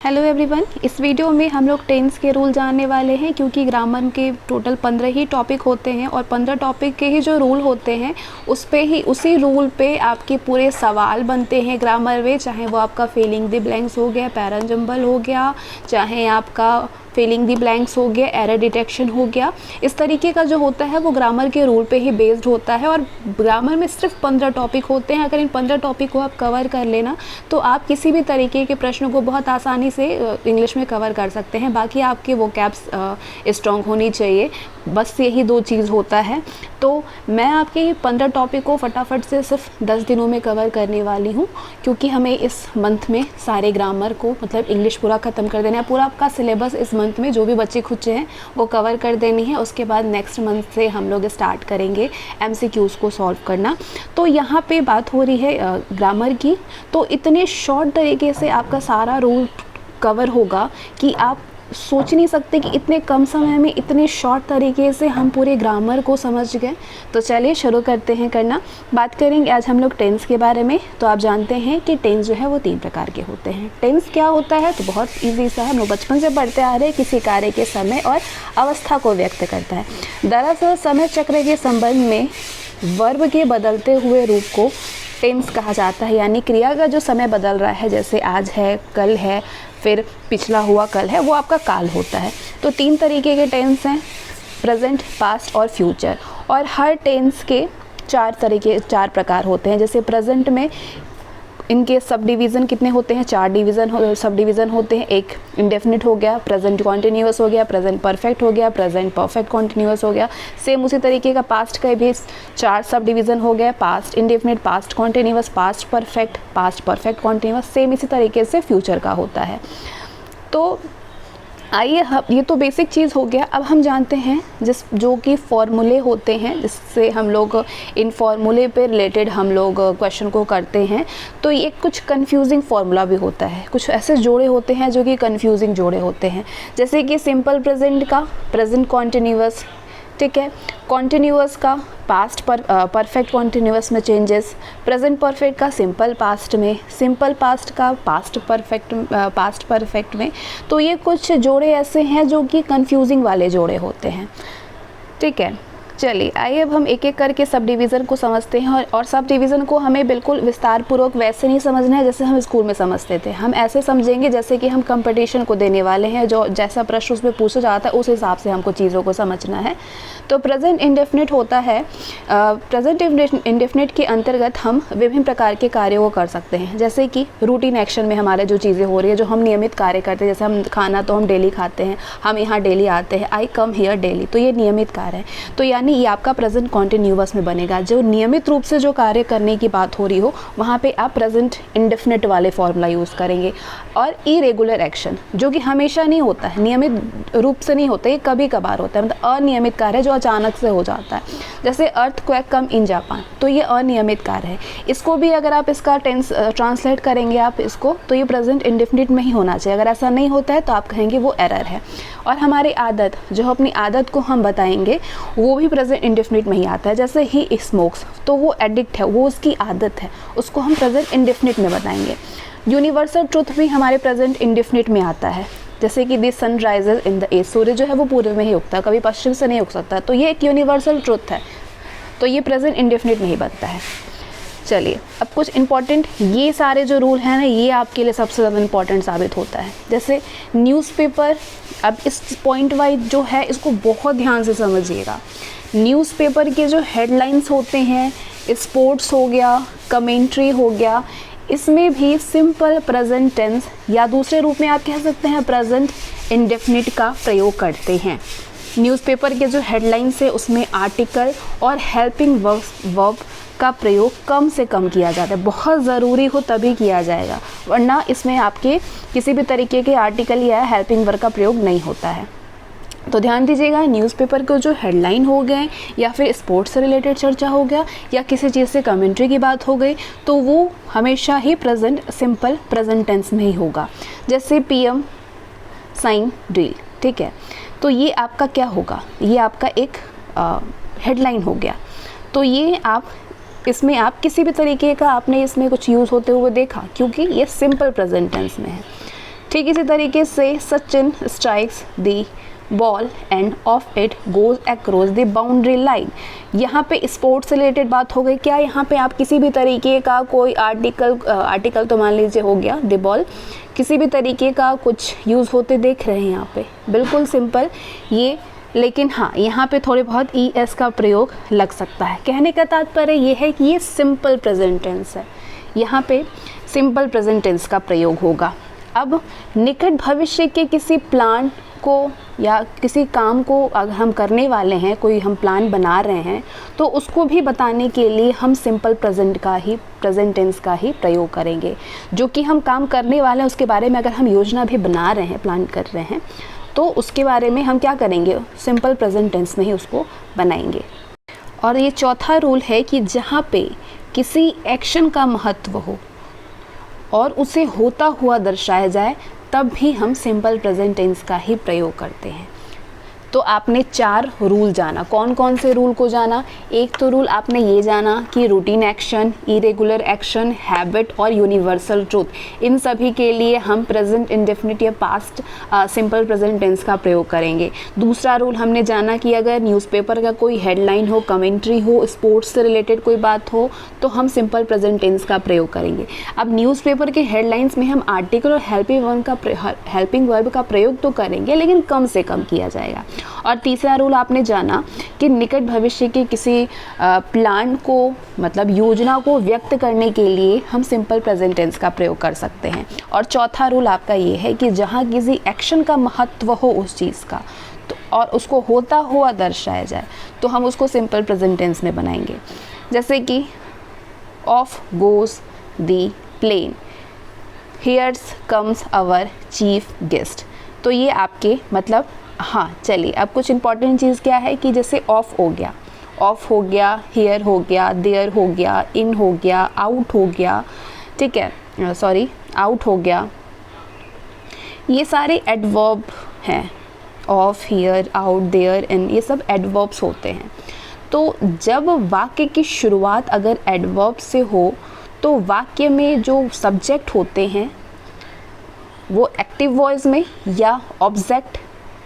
Hello everyone, इस video में हम लोग टेंस के रूल जानने वाले हैं क्योंकि ग्रामर के टोटल 15 ही टॉपिक होते हैं और 15 टॉपिक के ही जो रूल होते हैं उसी रूल पे आपके पूरे सवाल बनते हैं ग्रामर में। चाहे वो आपका फिलिंग द ब्लैंक्स हो गया, पैरन जंबल हो गया, चाहे आपका फिलिंग दी ब्लैंक्स हो गया, एरर डिटेक्शन हो गया, इस तरीके का जो होता है वो ग्रामर के रूल पे ही बेस्ड होता है। और ग्रामर में सिर्फ 15 टॉपिक होते हैं। अगर इन 15 टॉपिक को आप कवर कर लेना तो आप किसी भी तरीके के प्रश्नों को बहुत आसानी से इंग्लिश में कवर कर सकते हैं। बाकी आपके वोकैब्स स्ट्रॉन्ग होनी चाहिए, बस यही दो चीज़ होता है। तो मैं आपके ये 15 टॉपिक को फटाफट से सिर्फ 10 दिनों में कवर करने वाली हूँ क्योंकि हमें इस मंथ में सारे ग्रामर को मतलब इंग्लिश पूरा ख़त्म कर देना है। पूरा आपका सिलेबस इस मंथ में जो भी बच्चे खुचे हैं वो कवर कर देनी है। उसके बाद नेक्स्ट मंथ से हम लोग स्टार्ट करेंगे MCQs को सॉल्व करना। तो यहाँ पे बात हो रही है ग्रामर की, तो इतने शॉर्ट तरीके से आपका सारा रूल कवर होगा कि आप सोच नहीं सकते कि इतने कम समय में इतने शॉर्ट तरीके से हम पूरे ग्रामर को समझ गए। तो चलिए शुरू करते हैं करना। बात करेंगे आज हम लोग टेंस के बारे में। तो आप जानते हैं कि टेंस जो है वो 3 प्रकार के होते हैं। टेंस क्या होता है तो बहुत ईजी सा है, हम लोग बचपन से पढ़ते आ रहे हैं। किसी कार्य के समय और अवस्था को व्यक्त करता है। दरअसल समय चक्र के संबंध में वर्ब के बदलते हुए रूप को टेंस कहा जाता है, यानी क्रिया का जो समय बदल रहा है, जैसे आज है, कल है, फिर पिछला हुआ कल है, वो आपका काल होता है। तो 3 तरीके के टेंस हैं, प्रेजेंट, पास्ट और फ्यूचर। और हर टेंस के 4 प्रकार होते हैं। जैसे प्रेजेंट में इनके सब डिवीज़न कितने होते हैं? 4 सब डिवीज़न होते हैं। एक इंडेफिनिट हो गया, प्रेजेंट कॉन्टिन्यूअस हो गया, प्रेजेंट परफेक्ट हो गया, प्रेजेंट परफेक्ट कॉन्टिन्यूअस हो गया। सेम उसी तरीके का पास्ट का भी 4 सब डिवीज़न हो गया, past indefinite, past continuous, past perfect continuous. Same इसी तरीके से फ्यूचर का होता है। तो आइए, ये तो बेसिक चीज़ हो गया। अब हम जानते हैं जो कि फॉर्मूले होते हैं, जिससे हम लोग इन फॉर्मूले पे रिलेटेड हम लोग क्वेश्चन को करते हैं। तो ये कुछ कंफ्यूजिंग फार्मूला भी होता है, कुछ ऐसे जोड़े होते हैं जो कि कंफ्यूजिंग जोड़े होते हैं। जैसे कि सिंपल प्रेजेंट का प्रेजेंट कॉन्टिन्यूअस, ठीक है, कॉन्टिन्यूअस का पास्ट परफेक्ट कॉन्टिन्यूअस में चेंजेस, प्रेजेंट परफेक्ट का सिंपल पास्ट में, सिंपल पास्ट का पास्ट परफेक्ट में। तो ये कुछ जोड़े ऐसे हैं जो कि कंफ्यूजिंग वाले जोड़े होते हैं, ठीक है। चलिए आइए अब हम एक एक करके सब डिवीज़न को समझते हैं। और सब डिवीज़न को हमें बिल्कुल विस्तार पूर्वक वैसे नहीं समझना है जैसे हम स्कूल में समझते थे। हम ऐसे समझेंगे जैसे कि हम कंपटीशन को देने वाले हैं, जो जैसा प्रश्न उसमें पूछा जाता है उस हिसाब से हमको चीज़ों को समझना है। तो प्रेजेंट इंडेफिनिट होता है, प्रेजेंट इंडेफिनिट के अंतर्गत हम विभिन्न प्रकार के कार्यों को कर सकते हैं। जैसे कि रूटीन एक्शन में हमारे जो चीज़ें हो रही है, जो हम नियमित कार्य करते हैं, जैसे हम खाना तो हम डेली खाते हैं, हम यहाँ डेली आते हैं, आई कम हियर डेली, तो ये नियमित कार्य है। तो यानी ये आपका प्रेजेंट कॉन्टिन्यूअस में बनेगा। जो नियमित रूप से जो कार्य करने की बात हो रही हो वहाँ पे आप प्रेजेंट इंडेफिनिट वाले फॉर्मूला यूज़ करेंगे। और इरेगुलर एक्शन जो कि हमेशा नहीं होता है, नियमित रूप से नहीं होता, ये कभी कभार होता है, मतलब अनियमित कार्य जो अचानक से हो जाता है। जैसे अर्थक्वेक कम इन जापान, तो ये अनियमित कार्य है। इसको भी अगर आप इसका टेंस ट्रांसलेट करेंगे आप इसको, तो ये प्रेजेंट इंडेफिनिट में ही होना चाहिए। अगर ऐसा नहीं होता है तो आप कहेंगे वो एरर है। और हमारी आदत, जो अपनी आदत को हम बताएंगे, वो भी प्रेजेंट इंडेफिनिट में ही आता है। जैसे ही स्मोक्स, तो वो एडिक्ट है, वो उसकी आदत है, उसको हम प्रेजेंट इंडेफिनिट में बताएंगे। यूनिवर्सल ट्रुथ भी हमारे प्रेजेंट इंडेफिनिट में आता है। जैसे कि the sun rises in the east, सूर्य जो है वो पूर्व में ही उगता है, कभी पश्चिम से नहीं उग सकता। तो ये एक यूनिवर्सल ट्रुथ है, तो ये प्रेजेंट इंडेफिनिट में ही बनता है। चलिए अब कुछ इंपॉर्टेंट, ये सारे जो रूल हैं ना, ये आपके लिए सबसे ज़्यादा इंपॉर्टेंट साबित होता है। जैसे न्यूज़पेपर, अब इस पॉइंट वाइज जो है इसको बहुत ध्यान से समझिएगा। न्यूज़पेपर के जो हेडलाइंस होते हैं, स्पोर्ट्स हो गया, कमेंट्री हो गया, इसमें भी सिंपल प्रेजेंट टेंस या दूसरे रूप में आप कह सकते हैं प्रेजेंट इंडेफिनिट का प्रयोग करते हैं। न्यूज़पेपर के जो हेडलाइंस है उसमें आर्टिकल और हेल्पिंग वर्ब का प्रयोग कम से कम किया जाता है। बहुत ज़रूरी हो तभी किया जाएगा, वरना इसमें आपके किसी भी तरीके के आर्टिकल या हेल्पिंग वर्ब का प्रयोग नहीं होता है। तो ध्यान दीजिएगा, न्यूज़पेपर के जो हेडलाइन हो गए या फिर स्पोर्ट्स से रिलेटेड चर्चा हो गया या किसी चीज़ से कमेंट्री की बात हो गई, तो वो हमेशा ही सिंपल प्रेजेंट टेंस में ही होगा। जैसे PM साइन ड्रिल, ठीक है, तो ये आपका क्या होगा, ये आपका एक हेडलाइन हो गया। तो ये इसमें आप किसी भी तरीके का आपने इसमें कुछ यूज़ होते हुए देखा, क्योंकि ये सिंपल प्रेजेंट टेंस में है। ठीक इसी तरीके से Sachin strikes the ball end of it goes across the boundary line. यहाँ पे स्पोर्ट्स से रिलेटेड बात हो गई। क्या यहाँ पे आप किसी भी तरीके का कोई आर्टिकल तो मान लीजिए हो गया द बॉल, किसी भी तरीके का कुछ यूज़ होते देख रहे हैं यहाँ पे? बिल्कुल सिंपल ये, लेकिन हाँ यहाँ पे थोड़े बहुत ES का प्रयोग लग सकता है। कहने का तात्पर्य ये है कि ये सिंपल प्रेजेंट टेंस है, यहाँ पे सिंपल प्रेजेंट टेंस का प्रयोग होगा। अब निकट भविष्य के किसी प्लान को या किसी काम को अगर हम करने वाले हैं, कोई हम प्लान बना रहे हैं, तो उसको भी बताने के लिए हम सिंपल प्रेजेंट टेंस का ही प्रयोग करेंगे। जो कि हम काम करने वाले हैं उसके बारे में अगर हम योजना भी बना रहे हैं, प्लान कर रहे हैं, तो उसके बारे में हम क्या करेंगे? सिंपल प्रेजेंट टेंस में ही उसको बनाएंगे। और ये चौथा रूल है कि जहाँ पे किसी एक्शन का महत्व हो और उसे होता हुआ दर्शाया जाए, तब भी हम सिंपल प्रेजेंट टेंस का ही प्रयोग करते हैं। तो आपने 4 रूल जाना। कौन कौन से रूल को जाना? एक तो रूल आपने ये जाना कि routine action, irregular action, habit और यूनिवर्सल ट्रूथ, इन सभी के लिए हम प्रेजेंट इंडेफिनिट या पास्ट सिंपल प्रेजेंट टेंस का प्रयोग करेंगे। दूसरा रूल हमने जाना कि अगर न्यूज़पेपर का कोई हेडलाइन हो, कमेंट्री हो, स्पोर्ट्स से रिलेटेड कोई बात हो, तो हम सिंपल प्रेजेंट टेंस का प्रयोग करेंगे। अब न्यूज़पेपर के हेडलाइंस में हम आर्टिकल और हेल्पिंग वर्ब का प्रयोग तो करेंगे, लेकिन कम से कम किया जाएगा। और तीसरा रूल आपने जाना कि निकट भविष्य के किसी प्लान को, मतलब योजना को व्यक्त करने के लिए हम सिंपल प्रेजेंट टेंस का प्रयोग कर सकते हैं। और चौथा रूल आपका ये है कि जहाँ किसी एक्शन का महत्व हो उस चीज़ का, तो और उसको होता हुआ दर्शाया जाए, तो हम उसको सिंपल प्रेजेंट टेंस में बनाएंगे। जैसे कि off goes the plane, here's comes our chief guest. तो ये आपके मतलब, हाँ चलिए अब कुछ इंपॉर्टेंट चीज़ क्या है कि जैसे ऑफ हो गया, हियर हो गया, देयर हो गया, इन हो गया, आउट हो गया, ठीक है, सॉरी आउट हो गया, ये सारे एडवर्ब हैं। ऑफ, हियर, आउट, देयर, इन, ये सब एडवर्ब्स होते हैं। तो जब वाक्य की शुरुआत अगर एडवर्ब से हो, तो वाक्य में जो सब्जेक्ट होते हैं वो एक्टिव वॉइस में या ऑब्जेक्ट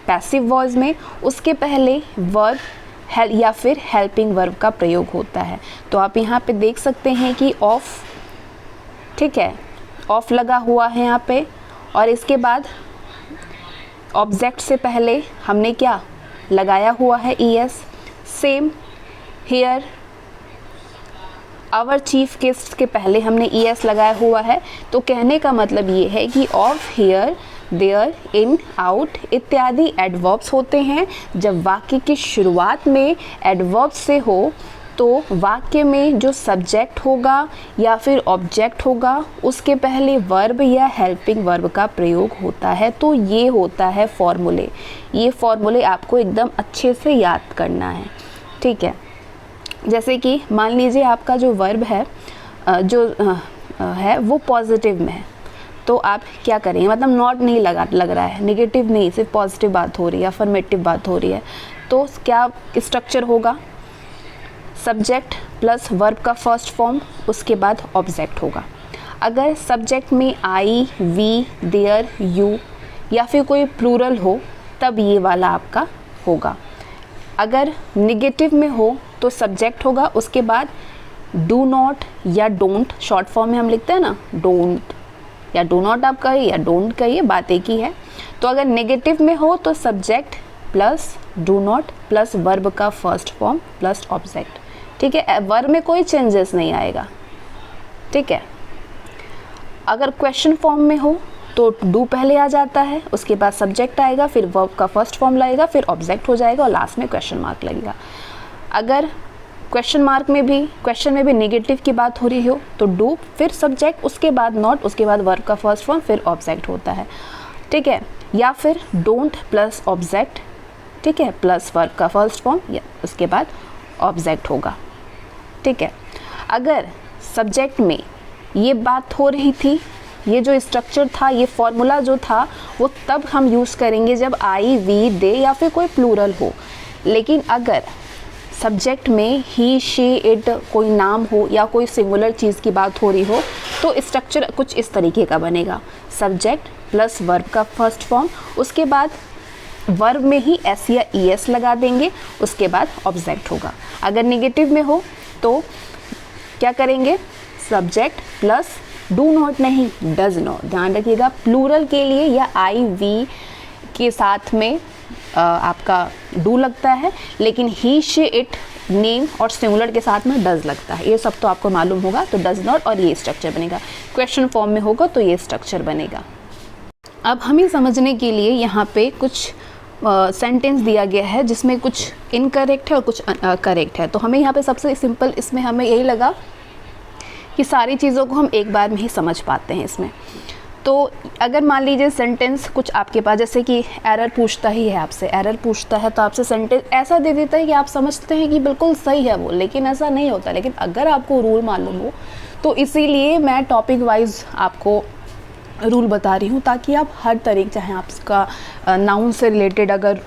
पैसिव वॉइस में, उसके पहले वर्ब या फिर हेल्पिंग वर्ब का प्रयोग होता है। तो आप यहाँ पे देख सकते हैं कि ऑफ, ठीक है, ऑफ लगा हुआ है यहाँ पे, और इसके बाद ऑब्जेक्ट से पहले हमने क्या लगाया हुआ है? ES। Same here, our chief guest के पहले हमने ES लगाया हुआ है। तो कहने का मतलब ये है कि off, here, there, in, out इत्यादि एडवर्ब्स होते हैं। जब वाक्य की शुरुआत में एडवर्ब से हो, तो वाक्य में जो सब्जेक्ट होगा या फिर ऑब्जेक्ट होगा, उसके पहले वर्ब या हेल्पिंग वर्ब का प्रयोग होता है। तो ये होता है फॉर्मूले। ये फॉर्मूले आपको एकदम अच्छे से याद करना है, ठीक है। जैसे कि मान लीजिए आपका जो वर्ब है है वो पॉजिटिव में है, तो आप क्या करेंगे? मतलब नॉट नहीं लग रहा है, नेगेटिव नहीं, सिर्फ पॉजिटिव बात हो रही है, अफर्मेटिव बात हो रही है। तो क्या स्ट्रक्चर होगा? सब्जेक्ट प्लस वर्ब का फर्स्ट फॉर्म, उसके बाद ऑब्जेक्ट होगा। अगर सब्जेक्ट में आई, वी, देयर, यू या फिर कोई प्लूरल हो, तब ये वाला आपका होगा। अगर निगेटिव में हो तो सब्जेक्ट होगा, उसके बाद डू नॉट या डोंट, शॉर्ट फॉर्म में हम लिखते हैं ना, डोंट या डू नॉट आप कहिए या डोंट कहिए, बात एक ही है। तो अगर नेगेटिव में हो तो subject plus do not plus verb का फर्स्ट फॉर्म प्लस ऑब्जेक्ट, ठीक है। वर्ब में कोई चेंजेस नहीं आएगा, ठीक है। अगर क्वेश्चन फॉर्म में हो तो डू पहले आ जाता है, उसके बाद सब्जेक्ट आएगा, फिर वर्ब का फर्स्ट फॉर्म लगेगा, फिर ऑब्जेक्ट हो जाएगा और लास्ट में क्वेश्चन मार्क लगेगा। अगर क्वेश्चन में भी नेगेटिव की बात हो रही हो तो डू, फिर सब्जेक्ट, उसके बाद नॉट, उसके बाद वर्ब का फर्स्ट फॉर्म, फिर ऑब्जेक्ट होता है, ठीक है। या फिर डोंट प्लस ऑब्जेक्ट, ठीक है, प्लस वर्ब का फर्स्ट फॉर्म, या उसके बाद ऑब्जेक्ट होगा, ठीक है। अगर सब्जेक्ट में ये बात हो रही थी, ये जो स्ट्रक्चर था, ये फॉर्मूला जो था, वो तब हम यूज़ करेंगे जब आई, वी, दे या फिर कोई प्लूरल हो। लेकिन अगर सब्जेक्ट में ही, शी, इट कोई नाम हो या कोई सिंगुलर चीज़ की बात हो रही हो, तो स्ट्रक्चर कुछ इस तरीके का बनेगा। सब्जेक्ट प्लस वर्ब का फर्स्ट फॉर्म, उसके बाद वर्ब में ही एस या ई एस लगा देंगे, उसके बाद ऑब्जेक्ट होगा। अगर नेगेटिव में हो तो क्या करेंगे, सब्जेक्ट प्लस डू नॉट नहीं, डज नॉट। ध्यान रखिएगा प्लूरल के लिए या आई वी के साथ में आपका डू लगता है, लेकिन ही शी इट नेम और सिंगुलर के साथ में डज लगता है। ये सब तो आपको मालूम होगा, तो डज नॉट और ये स्ट्रक्चर बनेगा। क्वेश्चन फॉर्म में होगा तो ये स्ट्रक्चर बनेगा। अब हमें समझने के लिए यहाँ पे कुछ सेंटेंस दिया गया है जिसमें कुछ इनकरेक्ट है और कुछ करेक्ट है। तो हमें यहाँ पे सबसे सिंपल इसमें हमें यही लगा कि सारी चीज़ों को हम एक बार में ही समझ पाते हैं इसमें। तो अगर मान लीजिए सेंटेंस कुछ आपके पास, जैसे कि एरर पूछता ही है आपसे, एरर पूछता है तो आपसे सेंटेंस ऐसा दे देता है कि आप समझते हैं कि बिल्कुल सही है वो, लेकिन ऐसा नहीं होता। लेकिन अगर आपको रूल मालूम हो तो इसीलिए मैं टॉपिक वाइज आपको रूल बता रही हूँ, ताकि आप हर तरीके, चाहे आपका नाउन से रिलेटेड अगर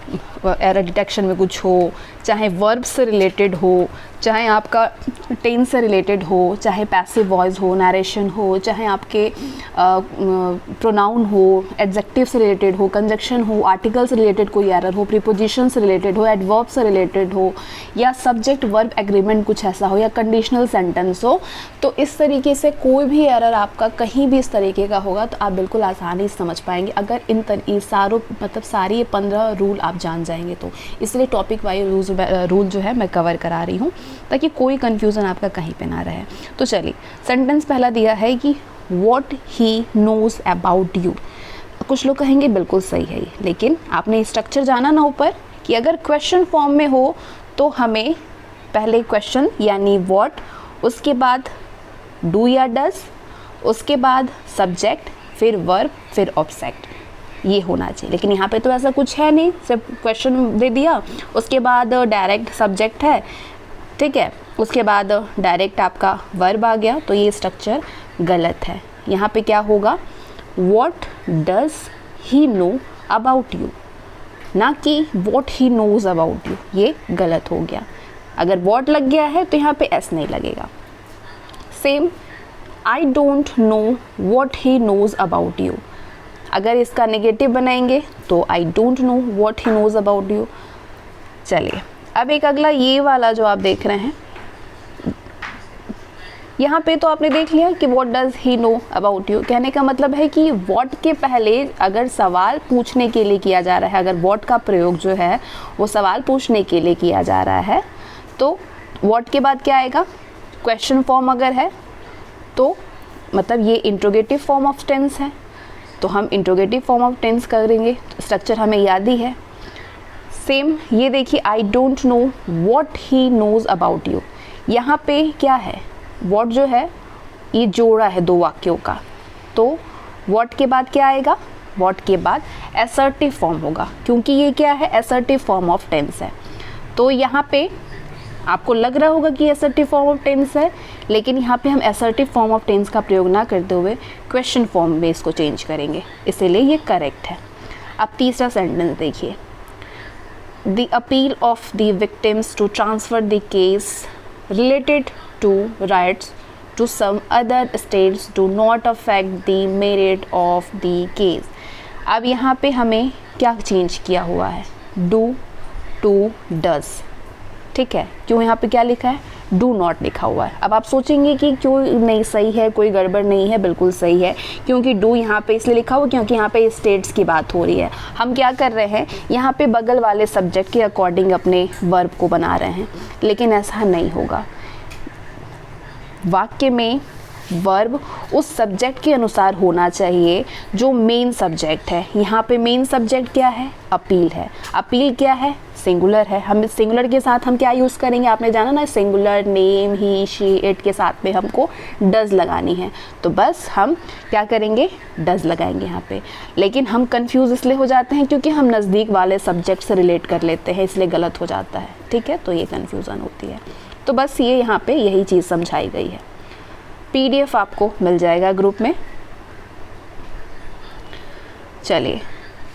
एरर डिटेक्शन में कुछ हो, चाहे वर्ब से रिलेटेड हो, चाहे आपका टेंस से रिलेटेड हो, चाहे पैसिव वॉइस हो, नरेशन हो, चाहे आपके प्रोनाउन हो, एडजेक्टिव से रिलेटेड हो, कंजक्शन हो, आर्टिकल से रिलेटेड कोई एरर हो, प्रीपोजिशन से रिलेटेड हो, एडवर्ब से रिलेटेड हो, या सब्जेक्ट वर्ब एग्रीमेंट कुछ ऐसा हो, या कंडीशनल सेंटेंस हो, तो इस तरीके से कोई भी एरर आपका कहीं भी इस तरीके का होगा तो आप बिल्कुल आसानी से समझ पाएंगे अगर इन सारों मतलब सारी ये 15 रूल आप जान जाएंगे तो। इसलिए टॉपिक वाइज रूल जो है मैं कवर करा रही हूँ ताकि कोई कन्फ्यूज़न आपका कहीं पे ना रहे। तो चलिए, सेंटेंस पहला दिया है कि what he knows about you. कुछ लोग कहेंगे बिल्कुल सही है ये, लेकिन आपने स्ट्रक्चर जाना ना ऊपर कि अगर क्वेश्चन फॉर्म में हो तो हमें पहले क्वेश्चन यानी व्हाट, उसके बाद डू या डज, उसके बाद सब्जेक्ट, फिर वर्ब, फिर ऑब्जेक्ट, ये होना चाहिए। लेकिन यहाँ पे तो ऐसा कुछ है नहीं, सिर्फ क्वेश्चन दे दिया, उसके बाद डायरेक्ट सब्जेक्ट है, ठीक है, उसके बाद डायरेक्ट आपका वर्ब आ गया, तो ये स्ट्रक्चर गलत है। यहाँ पे क्या होगा, what does he know about you, ना कि what he knows about you, ये गलत हो गया। अगर व्हाट लग गया है तो यहाँ पे एस नहीं लगेगा। Same I don't know what he knows about you, अगर इसका नेगेटिव बनाएंगे तो I don't know what he knows about you. चलिए, अब एक अगला ये वाला जो आप देख रहे हैं, यहाँ पे तो आपने देख लिया कि what does he know about you. कहने का मतलब है कि व्हाट के पहले अगर सवाल पूछने के लिए किया जा रहा है, अगर व्हाट का प्रयोग जो है वो सवाल पूछने के लिए किया जा रहा है, तो व्हाट के बाद क्या आएगा, क्वेश्चन फॉर्म अगर है तो मतलब ये इंट्रोगेटिव फॉर्म ऑफ टेंस है, तो हम इंट्रोगेटिव फॉर्म ऑफ टेंस करेंगे। स्ट्रक्चर हमें याद ही है। सेम ये देखिए, I don't know what he knows about you, यहाँ पे क्या है, व्हाट जो है ये जोड़ा है दो वाक्यों का, तो व्हाट के बाद क्या आएगा, व्हाट के बाद असर्टिव फॉर्म होगा, क्योंकि ये क्या है, असर्टिव फॉर्म ऑफ टेंस है। तो यहाँ पे आपको लग रहा होगा कि असर्टिव फॉर्म ऑफ टेंस है, लेकिन यहाँ पे हम असर्टिव फॉर्म ऑफ टेंस का प्रयोग ना करते हुए क्वेश्चन फॉर्म में इसको चेंज करेंगे, इसीलिए ये करेक्ट है। अब तीसरा सेंटेंस देखिए, the appeal of the victims to transfer the case related to rights to some other states do not affect the merit of the case। अब यहाँ पे हमें क्या चेंज किया हुआ है, do to does, ठीक है। क्यों यहाँ पे क्या लिखा है, डू नॉट लिखा हुआ है। अब आप सोचेंगे कि क्यों नहीं सही है, कोई गड़बड़ नहीं है, बिल्कुल सही है, क्योंकि डू यहाँ पे इसलिए लिखा हुआ क्योंकि यहाँ पे स्टेट्स की बात हो रही है। हम क्या कर रहे हैं, यहाँ पे बगल वाले सब्जेक्ट के अकॉर्डिंग अपने वर्ब को बना रहे हैं, लेकिन ऐसा नहीं होगा। वाक्य में वर्ब उस सब्जेक्ट के अनुसार होना चाहिए जो मेन सब्जेक्ट है। यहाँ पे मेन सब्जेक्ट क्या है, अपील है। अपील क्या है, सिंगुलर है। हम सिंगुलर के साथ हम क्या यूज़ करेंगे, आपने जाना ना, singular name, he, she, it के साथ में हमको डज लगानी है, तो बस हम क्या करेंगे, डज लगाएंगे यहाँ पे। लेकिन हम कंफ्यूज इसलिए हो जाते हैं क्योंकि हम नज़दीक वाले सब्जेक्ट से रिलेट कर लेते हैं, इसलिए गलत हो जाता है, ठीक है। तो ये कन्फ्यूज़न होती है। तो बस ये यहाँ पे यही चीज़ समझाई गई है। PDF आपको मिल जाएगा ग्रुप में। चलिए,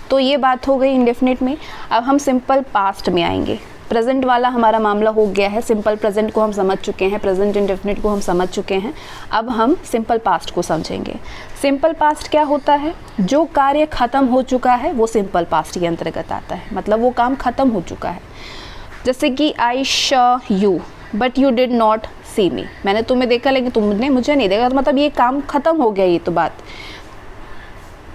तो ये बात हो गई इंडेफिनिट में। अब हम सिंपल पास्ट में आएंगे। प्रेजेंट वाला हमारा मामला हो गया है, सिंपल प्रेजेंट को हम समझ चुके हैं, प्रेजेंट इंडेफिनिट को हम समझ चुके हैं। अब हम सिंपल पास्ट को समझेंगे। सिंपल पास्ट क्या होता है? जो कार्य ख़त्म हो चुका है वो सिंपल पास्ट के अंतर्गत आता है, मतलब वो काम ख़त्म हो चुका है। जैसे कि I saw you but you did not see me, मैंने तुम्हें देखा लेकिन तुमने मुझे नहीं देखा, तो मतलब ये काम ख़त्म हो गया, ये तो बात।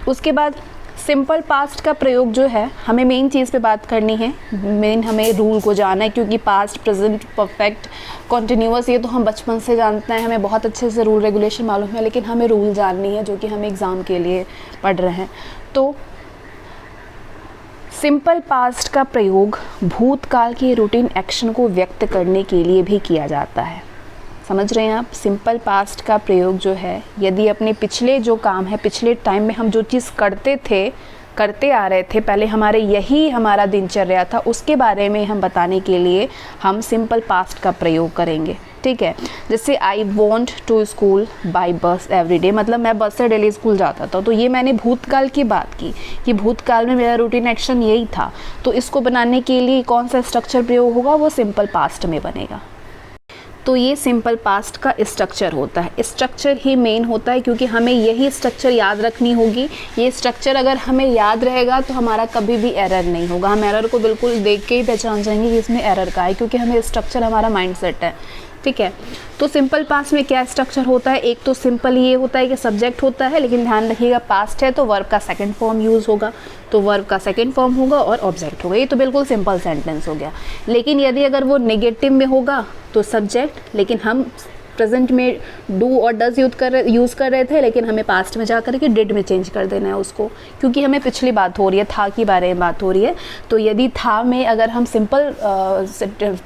उसके बाद सिंपल पास्ट का प्रयोग जो है, हमें मेन चीज़ पे बात करनी है, मेन हमें रूल को जानना है, क्योंकि पास्ट, प्रेजेंट, परफेक्ट, कॉन्टिन्यूअस ये तो हम बचपन से जानते हैं, हमें बहुत अच्छे से रूल रेगुलेशन मालूम है, लेकिन हमें रूल जाननी है जो कि हम एग्ज़ाम के लिए पढ़ रहे हैं। तो सिंपल पास्ट का प्रयोग भूतकाल के रूटीन एक्शन को व्यक्त करने के लिए भी किया जाता है। समझ रहे हैं आप? सिंपल पास्ट का प्रयोग जो है, यदि अपने पिछले जो काम है, पिछले टाइम में हम जो चीज़ करते आ रहे थे, पहले यही हमारा दिनचर्या था, उसके बारे में हम बताने के लिए हम सिंपल पास्ट का प्रयोग करेंगे। ठीक है, जैसे I want to school by bus every day, मतलब मैं बस से डेली स्कूल जाता था, तो ये मैंने भूतकाल की बात की कि भूतकाल में मेरा रूटीन एक्शन यही था। तो इसको बनाने के लिए कौन सा स्ट्रक्चर प्रयोग होगा? वो सिंपल पास्ट में बनेगा। तो ये सिंपल पास्ट का स्ट्रक्चर होता है, स्ट्रक्चर ही मेन होता है, क्योंकि हमें यही स्ट्रक्चर याद रखनी होगी। ये स्ट्रक्चर अगर हमें याद रहेगा तो हमारा कभी भी एरर नहीं होगा, हम एरर को बिल्कुल देख के ही पहचान जाएंगे कि इसमें एरर का है, क्योंकि हमें स्ट्रक्चर हमारा माइंडसेट है। ठीक है, तो सिंपल पास्ट में क्या स्ट्रक्चर होता है? एक तो सिंपल ये होता है कि सब्जेक्ट होता है, लेकिन ध्यान रखिएगा पास्ट है तो वर्ब का सेकंड फॉर्म यूज़ होगा, तो वर्ब का सेकंड फॉर्म होगा और ऑब्जेक्ट होगा। ये तो बिल्कुल सिंपल सेंटेंस हो गया। लेकिन यदि अगर वो नेगेटिव में होगा तो सब्जेक्ट, लेकिन हम प्रेजेंट में डू और डज यूज़ कर रहे थे, लेकिन हमें पास्ट में जा कर के डिड में चेंज कर देना है उसको, क्योंकि हमें पिछली बात हो रही है, था के बारे में बात हो रही है। तो यदि था में अगर हम सिंपल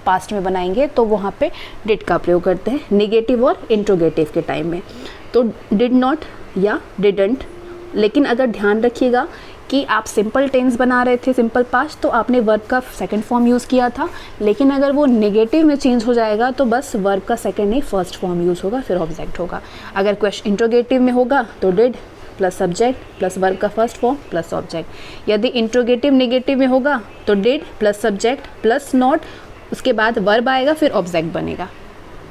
पास्ट में बनाएंगे तो वहाँ पे डिड का प्रयोग करते हैं, नेगेटिव और इंट्रोगेटिव के टाइम में। तो डिड नॉट या डिडंट। लेकिन अगर ध्यान रखिएगा कि आप सिंपल टेंस बना रहे थे, सिंपल पास्ट, तो आपने वर्ब का सेकंड फॉर्म यूज़ किया था, लेकिन अगर वो नेगेटिव में चेंज हो जाएगा तो बस वर्ब का सेकंड नहीं फर्स्ट फॉर्म यूज़ होगा, फिर ऑब्जेक्ट होगा। अगर क्वेश्चन इंट्रोगेटिव में होगा तो did plus subject plus verb का फर्स्ट फॉर्म प्लस ऑब्जेक्ट। यदि इंट्रोगेटिव नेगेटिव में होगा तो did plus subject plus not, उसके बाद वर्ब आएगा, फिर ऑब्जेक्ट बनेगा।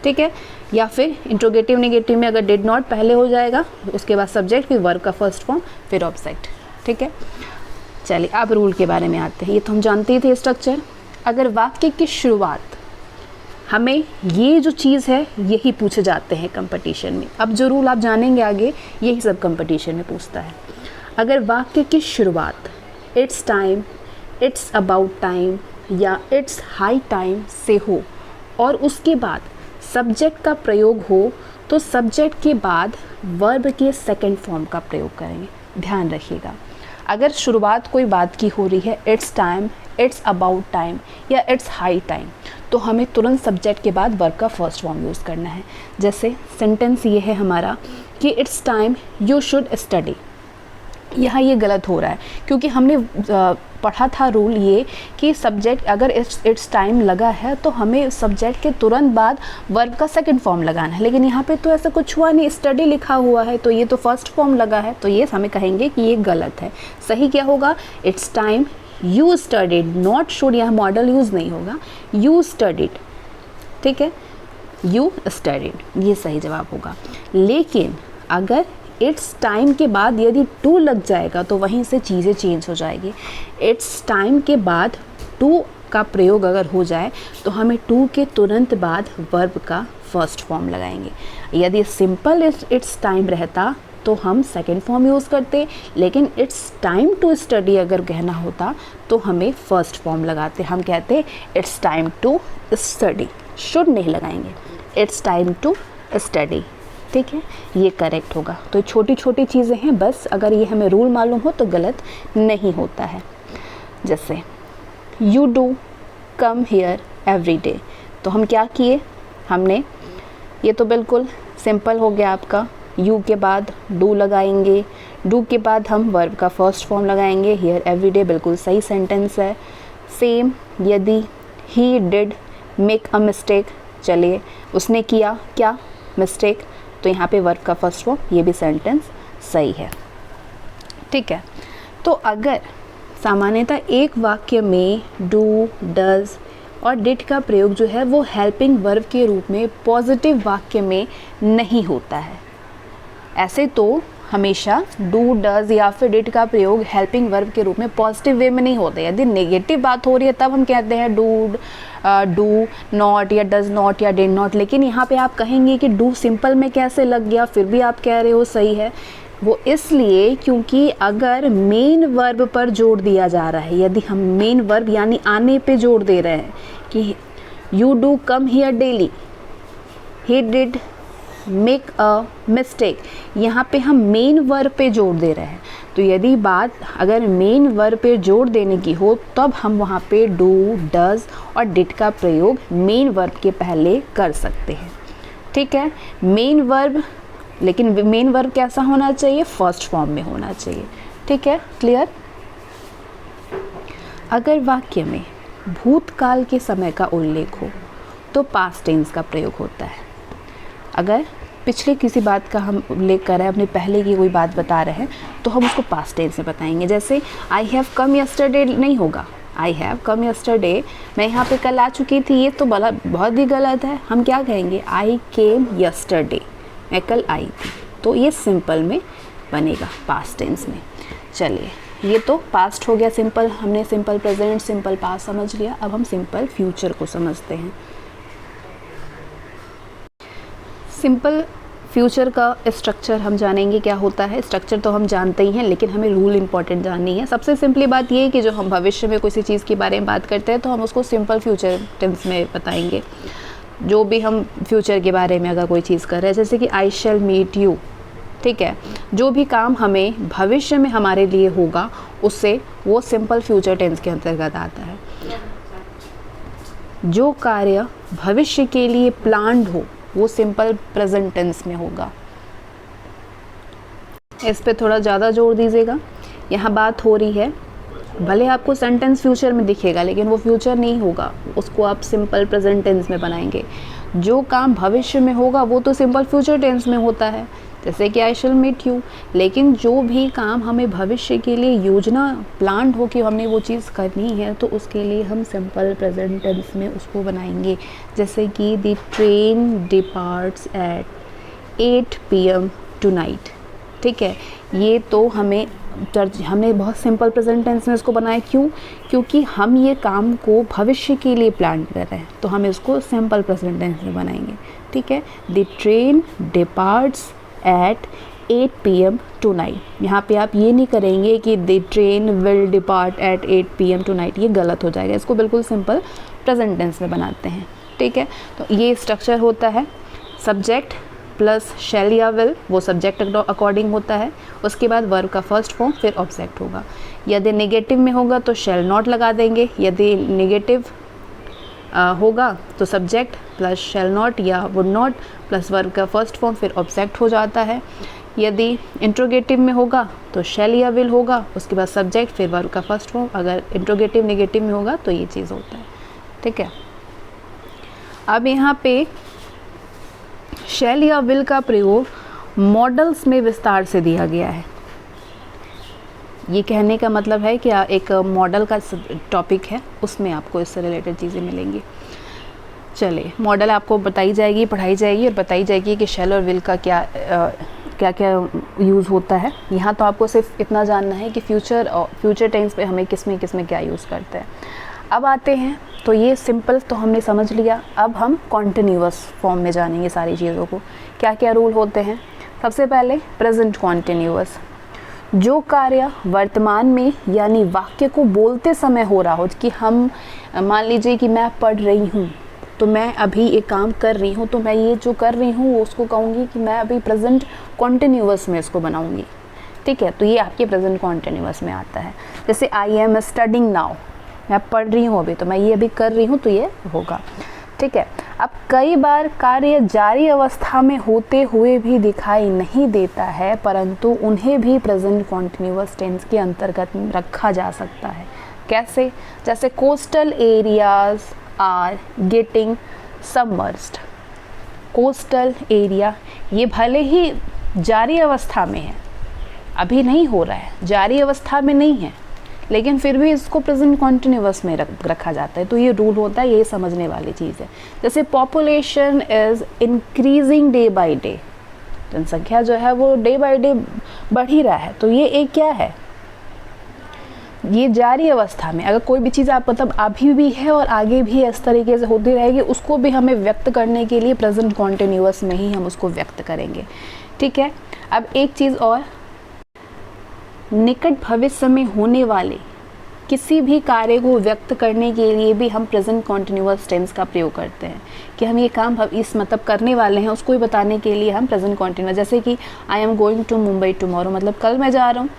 ठीक है, या फिर इंट्रोगेटिव नेगेटिव में अगर डिड नॉट पहले हो जाएगा, उसके बाद सब्जेक्ट, फिर वर्ब का फर्स्ट फॉर्म, फिर ऑब्जेक्ट। ठीक है, चलिए अब रूल के बारे में आते हैं। ये तो हम जानते ही थे स्ट्रक्चर। अगर वाक्य की शुरुआत, हमें ये जो चीज़ है यही पूछे जाते हैं कंपटीशन में। अब जो रूल आप जानेंगे आगे, यही सब कंपटीशन में पूछता है। अगर वाक्य की शुरुआत it's time, it's about time या इट्स हाई टाइम से हो और उसके बाद सब्जेक्ट का प्रयोग हो, तो सब्जेक्ट के बाद वर्ब के सेकंड फॉर्म का प्रयोग करेंगे। ध्यान रखिएगा, अगर शुरुआत कोई बात की हो रही है, it's time, it's about time या इट्स हाई टाइम, तो हमें तुरंत सब्जेक्ट के बाद वर्ब का फर्स्ट फॉर्म यूज़ करना है। जैसे सेंटेंस ये है हमारा कि it's time you should study. यहाँ ये गलत हो रहा है, क्योंकि हमने पढ़ा था रूल ये कि सब्जेक्ट अगर इट्स टाइम लगा है तो हमें सब्जेक्ट के तुरंत बाद वर्ब का सेकंड फॉर्म लगाना है, लेकिन यहाँ पे तो ऐसा कुछ हुआ नहीं, स्टडी लिखा हुआ है, तो ये तो फर्स्ट फॉर्म लगा है, तो ये हमें कहेंगे कि ये गलत है। सही क्या होगा? It's time you studied, not should, यहाँ मॉडल यूज़ नहीं होगा, यू स्टडीड। ठीक है, यू स्टडीड, ये सही जवाब होगा। लेकिन अगर इट्स टाइम के बाद यदि टू लग जाएगा तो वहीं से चीज़ें चेंज हो जाएगी। इट्स टाइम के बाद टू का प्रयोग अगर हो जाए तो हमें टू के तुरंत बाद वर्ब का फर्स्ट फॉर्म लगाएंगे। यदि सिंपल इट्स टाइम रहता तो हम सेकंड फॉर्म यूज़ करते, लेकिन इट्स टाइम टू स्टडी अगर कहना होता तो हमें फर्स्ट फॉर्म लगाते। हम कहते it's time to study, should नहीं लगाएंगे, इट्स टाइम टू स्टडी। ठीक है, ये करेक्ट होगा। तो छोटी छोटी चीज़ें हैं, बस अगर ये हमें रूल मालूम हो तो गलत नहीं होता है। जैसे you do come here every day, तो हम क्या किए, हमने, ये तो बिल्कुल सिंपल हो गया आपका, यू के बाद डू लगाएंगे, डू के बाद हम वर्ब का फर्स्ट फॉर्म लगाएंगे, हियर एवरी डे बिल्कुल सही सेंटेंस है। सेम यदि he did make a mistake, चलिए उसने किया क्या, मिस्टेक, तो यहाँ पे वर्ब का फर्स्ट फॉर्म, ये भी सेंटेंस सही है। ठीक है, तो अगर सामान्यतः एक वाक्य में डू, डज, और डिड का प्रयोग जो है वो हेल्पिंग वर्ब के रूप में पॉजिटिव वाक्य में नहीं होता है। ऐसे तो हमेशा डू, डज या फिर डिड का प्रयोग हेल्पिंग वर्ब के रूप में पॉजिटिव वे में नहीं होता है। यदि नेगेटिव बात हो रही है तब हम कहते हैं डू नॉट या डज नॉट या डिड नॉट। लेकिन यहाँ पे आप कहेंगे कि डू सिंपल में कैसे लग गया, फिर भी आप कह रहे हो सही है। वो इसलिए क्योंकि अगर मेन वर्ब पर जोर दिया जा रहा है, यदि हम मेन वर्ब यानी आने पे जोर दे रहे हैं कि you do come here daily, he did make a mistake, यहाँ पे हम मेन वर्ब पे जोर दे रहे हैं। तो यदि बात अगर मेन वर्ब पे जोर देने की हो तब हम वहाँ पे डू, डज और डिड का प्रयोग मेन वर्ब के पहले कर सकते हैं। ठीक है, मेन वर्ब, लेकिन मेन वर्ब कैसा होना चाहिए, फर्स्ट फॉर्म में होना चाहिए। ठीक है, क्लियर। अगर वाक्य में भूतकाल के समय का उल्लेख हो तो पास्ट टेंस का प्रयोग होता है। अगर पिछले किसी बात का हम उल्लेख कर रहे हैं, अपने पहले की कोई बात बता रहे हैं, तो हम उसको पास्ट टेंस में बताएंगे। जैसे आई हैव कम यस्टरडे नहीं होगा, आई हैव कम यस्टरडे, मैं यहाँ पे कल आ चुकी थी, ये तो बहुत ही गलत है। हम क्या कहेंगे, आई केम यस्टरडे, मैं कल आई थी। तो ये सिंपल में बनेगा, पास्ट टेंस में। चलिए, ये तो पास्ट हो गया सिंपल, हमने सिंपल प्रेजेंट, सिंपल पास्ट समझ लिया। अब हम सिंपल फ्यूचर को समझते हैं। सिंपल फ्यूचर का स्ट्रक्चर हम जानेंगे क्या होता है। स्ट्रक्चर तो हम जानते ही हैं, लेकिन हमें रूल इंपॉर्टेंट जाननी है। सबसे सिंपली बात ये है कि जो हम भविष्य में किसी चीज़ के बारे में बात करते हैं तो हम उसको सिंपल फ्यूचर टेंस में बताएंगे। जो भी हम फ्यूचर के बारे में अगर कोई चीज़ कर रहे हैं, जैसे कि आई शैल मीट यू, ठीक है, जो भी काम हमें भविष्य में हमारे लिए होगा उससे वो सिंपल फ्यूचर टेंस के अंतर्गत आता है। जो कार्य भविष्य के लिए प्लान्ड हो वो सिंपल प्रेजेंट टेंस में होगा। इस पे थोड़ा ज़्यादा जोर दीजिएगा। यहाँ बात हो रही है, भले आपको सेंटेंस फ्यूचर में दिखेगा लेकिन वो फ्यूचर नहीं होगा, उसको आप सिंपल प्रेजेंट टेंस में बनाएंगे। जो काम भविष्य में होगा वो तो सिंपल फ्यूचर टेंस में होता है, जैसे कि आई शैल मीट यू। लेकिन जो भी काम हमें भविष्य के लिए योजना प्लान हो कि हमने वो चीज़ करनी है तो उसके लिए हम सिंपल प्रेजेंट टेंस में उसको बनाएंगे। जैसे कि the train departs at 8 PM tonight. ठीक है, ये तो हमने बहुत सिंपल प्रेजेंट टेंस में इसको बनाया। क्यों? क्योंकि हम ये काम को भविष्य के लिए प्लान कर रहे हैं, तो हम इसको सिंपल प्रेजेंट टेंस में बनाएंगे। ठीक है, the train departs at 8 PM tonight. यहाँ पे आप ये नहीं करेंगे कि the train will depart at 8 PM tonight, ये गलत हो जाएगा। इसको बिल्कुल सिंपल प्रेजेंट टेंस में बनाते हैं। ठीक है, तो ये स्ट्रक्चर होता है। सब्जेक्ट प्लस शैल या विल, वो सब्जेक्ट अकॉर्डिंग होता है। उसके बाद वर्ब का फर्स्ट फॉर्म, फिर ऑब्जेक्ट होगा। यदि नेगेटिव में होगा तो शैल नॉट लगा देंगे। यदि नेगेटिव होगा तो सब्जेक्ट प्लस शैल नॉट या वुड नॉट प्लस वर्ब का फर्स्ट फॉर्म, फिर ऑब्जेक्ट हो जाता है। यदि इंट्रोगेटिव में होगा तो शैल या विल होगा, उसके बाद सब्जेक्ट, फिर वर्ब का फर्स्ट फॉर्म। अगर इंट्रोगेटिव नेगेटिव में होगा तो ये चीज़ होता है। ठीक है, अब यहाँ पे शैल या विल का प्रयोग मॉडल्स में विस्तार से दिया गया है। ये कहने का मतलब है कि एक मॉडल का टॉपिक है, उसमें आपको इससे रिलेटेड चीज़ें मिलेंगी। चलिए, मॉडल आपको बताई जाएगी, पढ़ाई जाएगी और बताई जाएगी कि शैल और विल का क्या क्या यूज़ होता है। यहाँ तो आपको सिर्फ इतना जानना है कि फ्यूचर टेंस पे हमें किस में क्या यूज़ करते हैं। अब आते हैं, तो ये सिंपल तो हमने समझ लिया। अब हम कॉन्टिन्यूअस फॉर्म में जानेंगे सारी चीज़ों को, क्या क्या रूल होते हैं। सबसे पहले प्रेजेंट कॉन्टिन्यूअस, जो कार्य वर्तमान में यानी वाक्य को बोलते समय हो रहा हो, कि हम मान लीजिए कि मैं पढ़ रही हूँ तो मैं अभी एक काम कर रही हूँ, तो मैं ये जो कर रही हूँ उसको कहूँगी कि मैं अभी प्रेजेंट कॉन्टिन्यूअस में इसको बनाऊँगी। ठीक है, तो ये आपके प्रेजेंट कॉन्टिन्यूअस में आता है। जैसे आई एम स्टडिंग नाउ, मैं पढ़ रही हूँ अभी, तो मैं ये अभी कर रही हूँ, तो ये होगा। ठीक है, अब कई बार कार्य जारी अवस्था में होते हुए भी दिखाई नहीं देता है, परंतु उन्हें भी प्रेजेंट कॉन्टिन्यूअस टेंस के अंतर्गत रखा जा सकता है। कैसे? जैसे coastal areas are getting submerged. Coastal area, ये भले ही जारी अवस्था में है, अभी नहीं हो रहा है, जारी अवस्था में नहीं है, लेकिन फिर भी इसको प्रेजेंट कॉन्टिन्यूअस में रखा जाता है। तो ये रूल होता है, ये समझने वाली चीज़ है। जैसे population is increasing day by day, जनसंख्या जो है वो डे बाय डे बढ़ ही रहा है। तो ये एक क्या है, ये जारी अवस्था में अगर कोई भी चीज़ आप मतलब अभी भी है और आगे भी इस तरीके से होती रहेगी, उसको भी हमें व्यक्त करने के लिए प्रेजेंट कॉन्टिन्यूअस में ही हम उसको व्यक्त करेंगे। ठीक है। अब एक चीज़ और, निकट भविष्य में होने वाले किसी भी कार्य को व्यक्त करने के लिए भी हम प्रेजेंट कॉन्टिन्यूअस टेंस का प्रयोग करते हैं कि हम ये काम इस मतलब करने वाले हैं, उसको ही बताने के लिए हम प्रेजेंट कॉन्टिन्यूअस, जैसे कि I am going to Mumbai tomorrow, मतलब कल मैं जा रहा हूँ।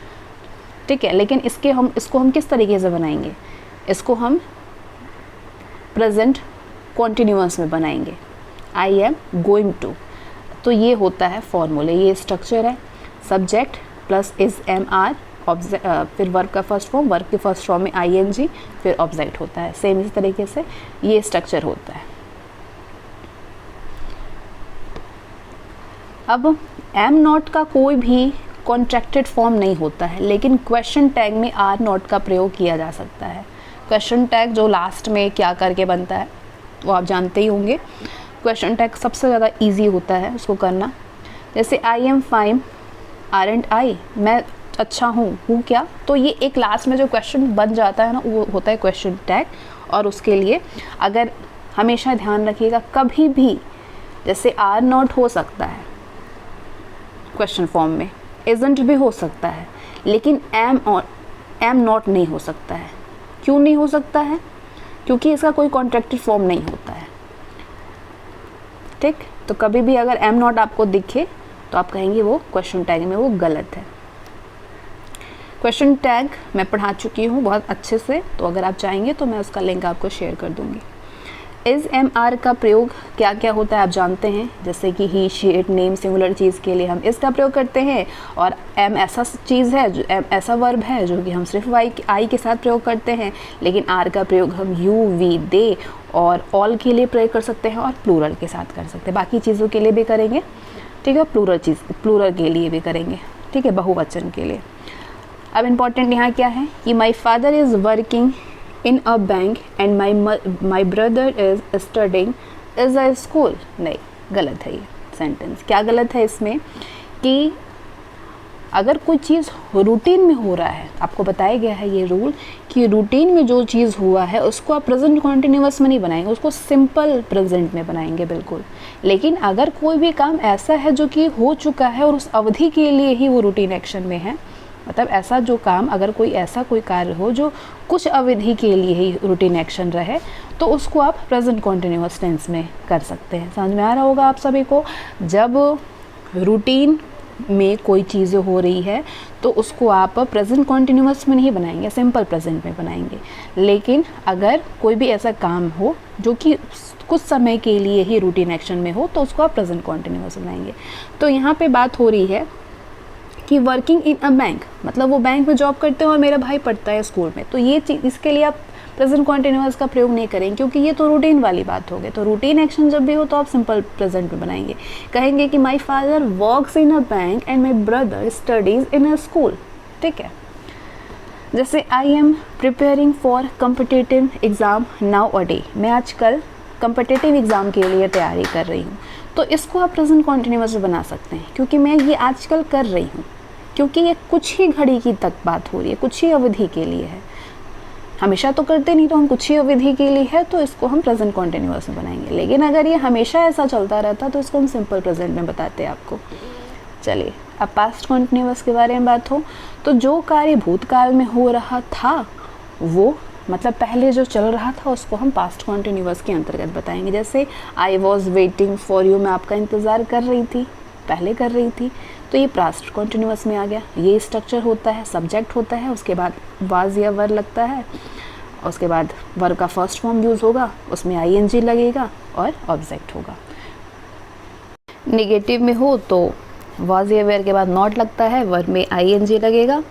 ठीक है। लेकिन इसको हम किस तरीके से बनाएंगे, इसको हम प्रेजेंट कॉन्टिन्यूअस में बनाएंगे, आई एम गोइंग टू। तो ये होता है फॉर्मूला, ये स्ट्रक्चर है, subject plus is am are, फिर वर्ब का फर्स्ट फॉर्म, वर्ब के फर्स्ट फॉर्म में आई एन जी, फिर ऑब्जेक्ट होता है। सेम इस तरीके से ये स्ट्रक्चर होता है। अब एम नॉट का कोई भी कॉन्ट्रैक्टेड फॉर्म नहीं होता है, लेकिन क्वेश्चन टैग में आर नॉट का प्रयोग किया जा सकता है। क्वेश्चन टैग जो लास्ट में क्या करके बनता है वो आप जानते ही होंगे। क्वेश्चन टैग सबसे ज़्यादा इजी होता है उसको करना। जैसे I am fine, are and I, मैं अच्छा हूँ क्या, तो ये एक लास्ट में जो क्वेश्चन बन जाता है ना, वो होता है क्वेश्चन टैग। और उसके लिए अगर हमेशा ध्यान रखिएगा, कभी भी जैसे आर नॉट हो सकता है क्वेश्चन फॉर्म में, इजंट भी हो सकता है, लेकिन एम नॉट नहीं हो सकता है। क्यों नहीं हो सकता है? क्योंकि इसका कोई कॉन्ट्रैक्टेड फॉर्म नहीं होता है। ठीक। तो कभी भी अगर एम नॉट आपको दिखे तो आप कहेंगे वो क्वेश्चन टैग में वो गलत है। क्वेश्चन टैग मैं पढ़ा चुकी हूँ बहुत अच्छे से, तो अगर आप चाहेंगे तो मैं उसका लिंक आपको शेयर कर दूँगी। इज एम आर का प्रयोग क्या क्या होता है आप जानते हैं, जैसे कि ही, शी, इट, नेम, सिंगुलर चीज़ के लिए हम इस का प्रयोग करते हैं, और एम ऐसा चीज़ है, जो एम ऐसा वर्ब है जो कि हम सिर्फ आई के साथ प्रयोग करते हैं। लेकिन आर का प्रयोग हम यू, वी, दे और ऑल के लिए प्रयोग कर सकते हैं, और प्लूरल के साथ कर सकते हैं। बाकी चीज़ों के लिए भी करेंगे। ठीक है। प्लूरल के लिए भी करेंगे। ठीक है, बहुवचन के लिए। अब इम्पॉर्टेंट यहाँ क्या है कि my father is working in a bank and my brother is studying is a school. नहीं, गलत है ये सेंटेंस। क्या गलत है इसमें कि अगर कोई चीज़ रूटीन में हो रहा है, आपको बताया गया है ये रूल कि रूटीन में जो चीज़ हुआ है उसको आप प्रेजेंट कॉन्टिन्यूअस में नहीं बनाएंगे, उसको सिंपल प्रेजेंट में बनाएंगे बिल्कुल। लेकिन अगर कोई भी काम ऐसा है जो कि हो चुका है और उस अवधि के लिए ही वो रूटीन एक्शन में है, मतलब ऐसा जो काम, अगर कोई कार्य हो जो कुछ अवधि के लिए ही रूटीन एक्शन रहे, तो उसको आप प्रेजेंट कॉन्टिन्यूअस टेंस में कर सकते हैं। समझ में आ रहा होगा आप सभी को। जब रूटीन में कोई चीज़ें हो रही है तो उसको आप प्रेजेंट कॉन्टिन्यूअस में नहीं बनाएंगे, सिंपल प्रेजेंट में बनाएंगे। लेकिन अगर कोई भी ऐसा काम हो जो कि कुछ समय के लिए ही रूटीन एक्शन में हो, तो उसको आप प्रेजेंट कॉन्टिन्यूअस बनाएंगे। तो यहाँ पे बात हो रही है कि वर्किंग इन अ बैंक, मतलब वो बैंक में जॉब करते हैं और मेरा भाई पढ़ता है स्कूल में, तो ये चीज़, इसके लिए आप प्रेजेंट कॉन्टिन्यूअस का प्रयोग नहीं करेंगे, क्योंकि ये तो रूटीन वाली बात हो गई। तो रूटीन एक्शन जब भी हो तो आप सिंपल प्रेजेंट में बनाएंगे। कहेंगे कि my father works in a bank and my brother studies in a school. ठीक है। जैसे I am preparing for competitive exam now a day, मैं आजकल कम्पिटिटिव एग्ज़ाम के लिए तैयारी कर रही हूँ, तो इसको आप प्रेजेंट कॉन्टिन्यूअस में बना सकते हैं, क्योंकि मैं ये आजकल कर रही हूँ, क्योंकि ये कुछ ही घड़ी की तक बात हो रही है, कुछ ही अवधि के लिए है। हमेशा तो करते नहीं, तो हम कुछ ही अवधि के लिए है, तो इसको हम प्रेजेंट कॉन्टिन्यूअस में बनाएंगे। लेकिन अगर ये हमेशा ऐसा चलता रहता तो इसको हम सिंपल प्रेजेंट में बताते हैं आपको। चलिए, अब पास्ट कॉन्टिन्यूअस के बारे में बात हो तो जो कार्य भूतकाल में हो रहा था वो, मतलब पहले जो चल रहा था, उसको हम पास्ट कॉन्टिन्यूअस के अंतर्गत बताएंगे। जैसे I was waiting for you, मैं आपका इंतज़ार कर रही थी, पहले कर रही थी, तो ये पास्ट कॉन्टिन्यूअस में आ गया। ये स्ट्रक्चर होता है, सब्जेक्ट होता है, उसके बाद वाज या वर लगता है, उसके बाद वर्ब का फर्स्ट फॉर्म यूज़ होगा, उसमें आईएनजी लगेगा और ऑब्जेक्ट होगा। नेगेटिव में हो तो वाज या वेयर के बाद नॉट लगता है, वर्ब में आईएनजी लगेगा।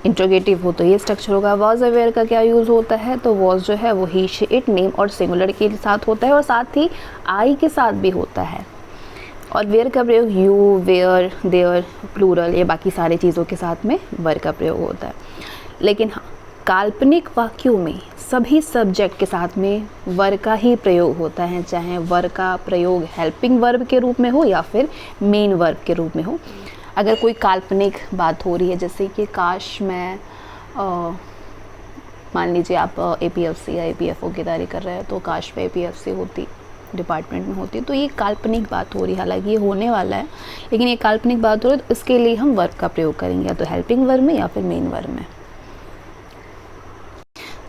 इंट्रोगेटिव हो तो ये स्ट्रक्चर होगा। वॉज अवेयर का क्या यूज़ होता है, तो वॉज जो है वो ही, शी, इट, नेम और सिंगुलर के साथ होता है, और साथ ही आई के साथ भी होता है। और वेयर का प्रयोग यू, वेयर, देयर, प्लूरल, ये बाकी सारी चीज़ों के साथ में वर का प्रयोग होता है। लेकिन हाँ, काल्पनिक वाक्यों में सभी सब्जेक्ट के साथ में वर्ब का ही प्रयोग होता है, चाहे वर्ब का प्रयोग हेल्पिंग वर्ब के रूप में हो या फिर मेन वर्ब के रूप में हो। अगर कोई काल्पनिक बात हो रही है, जैसे कि काश मैं मान लीजिए आप APFC या APFO की तैयारी कर रहे हैं, तो काश मैं APFC होती, डिपार्टमेंट में होती, तो ये काल्पनिक बात हो रही है, हालांकि ये होने वाला है, लेकिन ये काल्पनिक बात हो रही है, तो इसके लिए हम वर्ब का प्रयोग करेंगे, या तो हेल्पिंग वर्ब में या फिर मेन वर्ब में।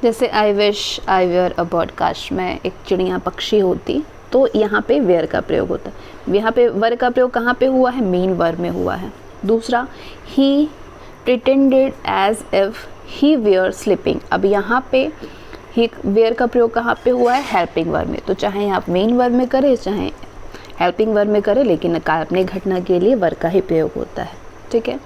जैसे I wish I were a bird, काश मैं एक चिड़िया पक्षी होती, तो यहाँ पे वेयर का प्रयोग होता है। यहाँ पे वर्ब का प्रयोग कहाँ पे हुआ है? मेन वर्ब में हुआ है। दूसरा, he pretended as if he were sleeping, अब यहाँ पे ही वेयर का प्रयोग कहाँ पे हुआ है? हेल्पिंग वर्ब में। तो चाहे आप मेन वर्ब में करें चाहे हेल्पिंग वर्ब में करें, लेकिन काल्पनिक घटना के लिए वर्ब का ही प्रयोग होता है। ठीक है,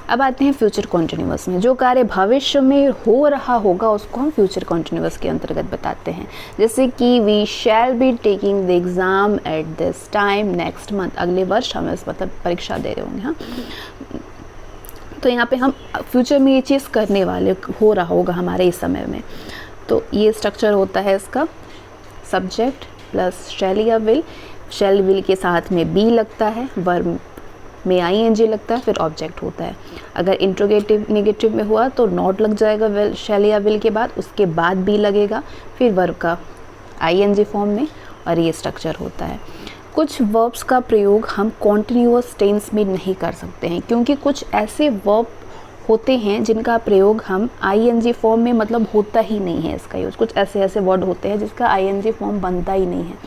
अब आते हैं फ्यूचर कॉन्टिन्यूअस में। जो कार्य भविष्य में हो रहा होगा उसको हम फ्यूचर कॉन्टिन्यूअस के अंतर्गत बताते हैं। जैसे कि we shall be taking the exam at this time next month, अगले वर्ष हम इस मतलब परीक्षा दे रहे होंगे। हाँ, तो यहाँ पे हम फ्यूचर में ये चीज़ करने वाले हो रहा होगा हमारे इस समय में, तो ये स्ट्रक्चर होता है इसका, सब्जेक्ट प्लस शैल या विल, शैल विल के साथ में बी लगता है, वर्ब में ING लगता है, फिर ऑब्जेक्ट होता है। अगर इंट्रोगेटिव नेगेटिव में हुआ तो नॉट लग जाएगा विल, शैल या विल के बाद, उसके बाद बी लगेगा, फिर वर्ब का ING फॉर्म में, और ये स्ट्रक्चर होता है। कुछ वर्ब्स का प्रयोग हम कॉन्टिन्यूअस टेंस में नहीं कर सकते हैं, क्योंकि कुछ ऐसे वर्ब होते हैं जिनका प्रयोग हम ING फॉर्म में मतलब होता ही नहीं है इसका यूज़। कुछ ऐसे वर्ड होते हैं जिसका ING फॉर्म बनता ही नहीं है,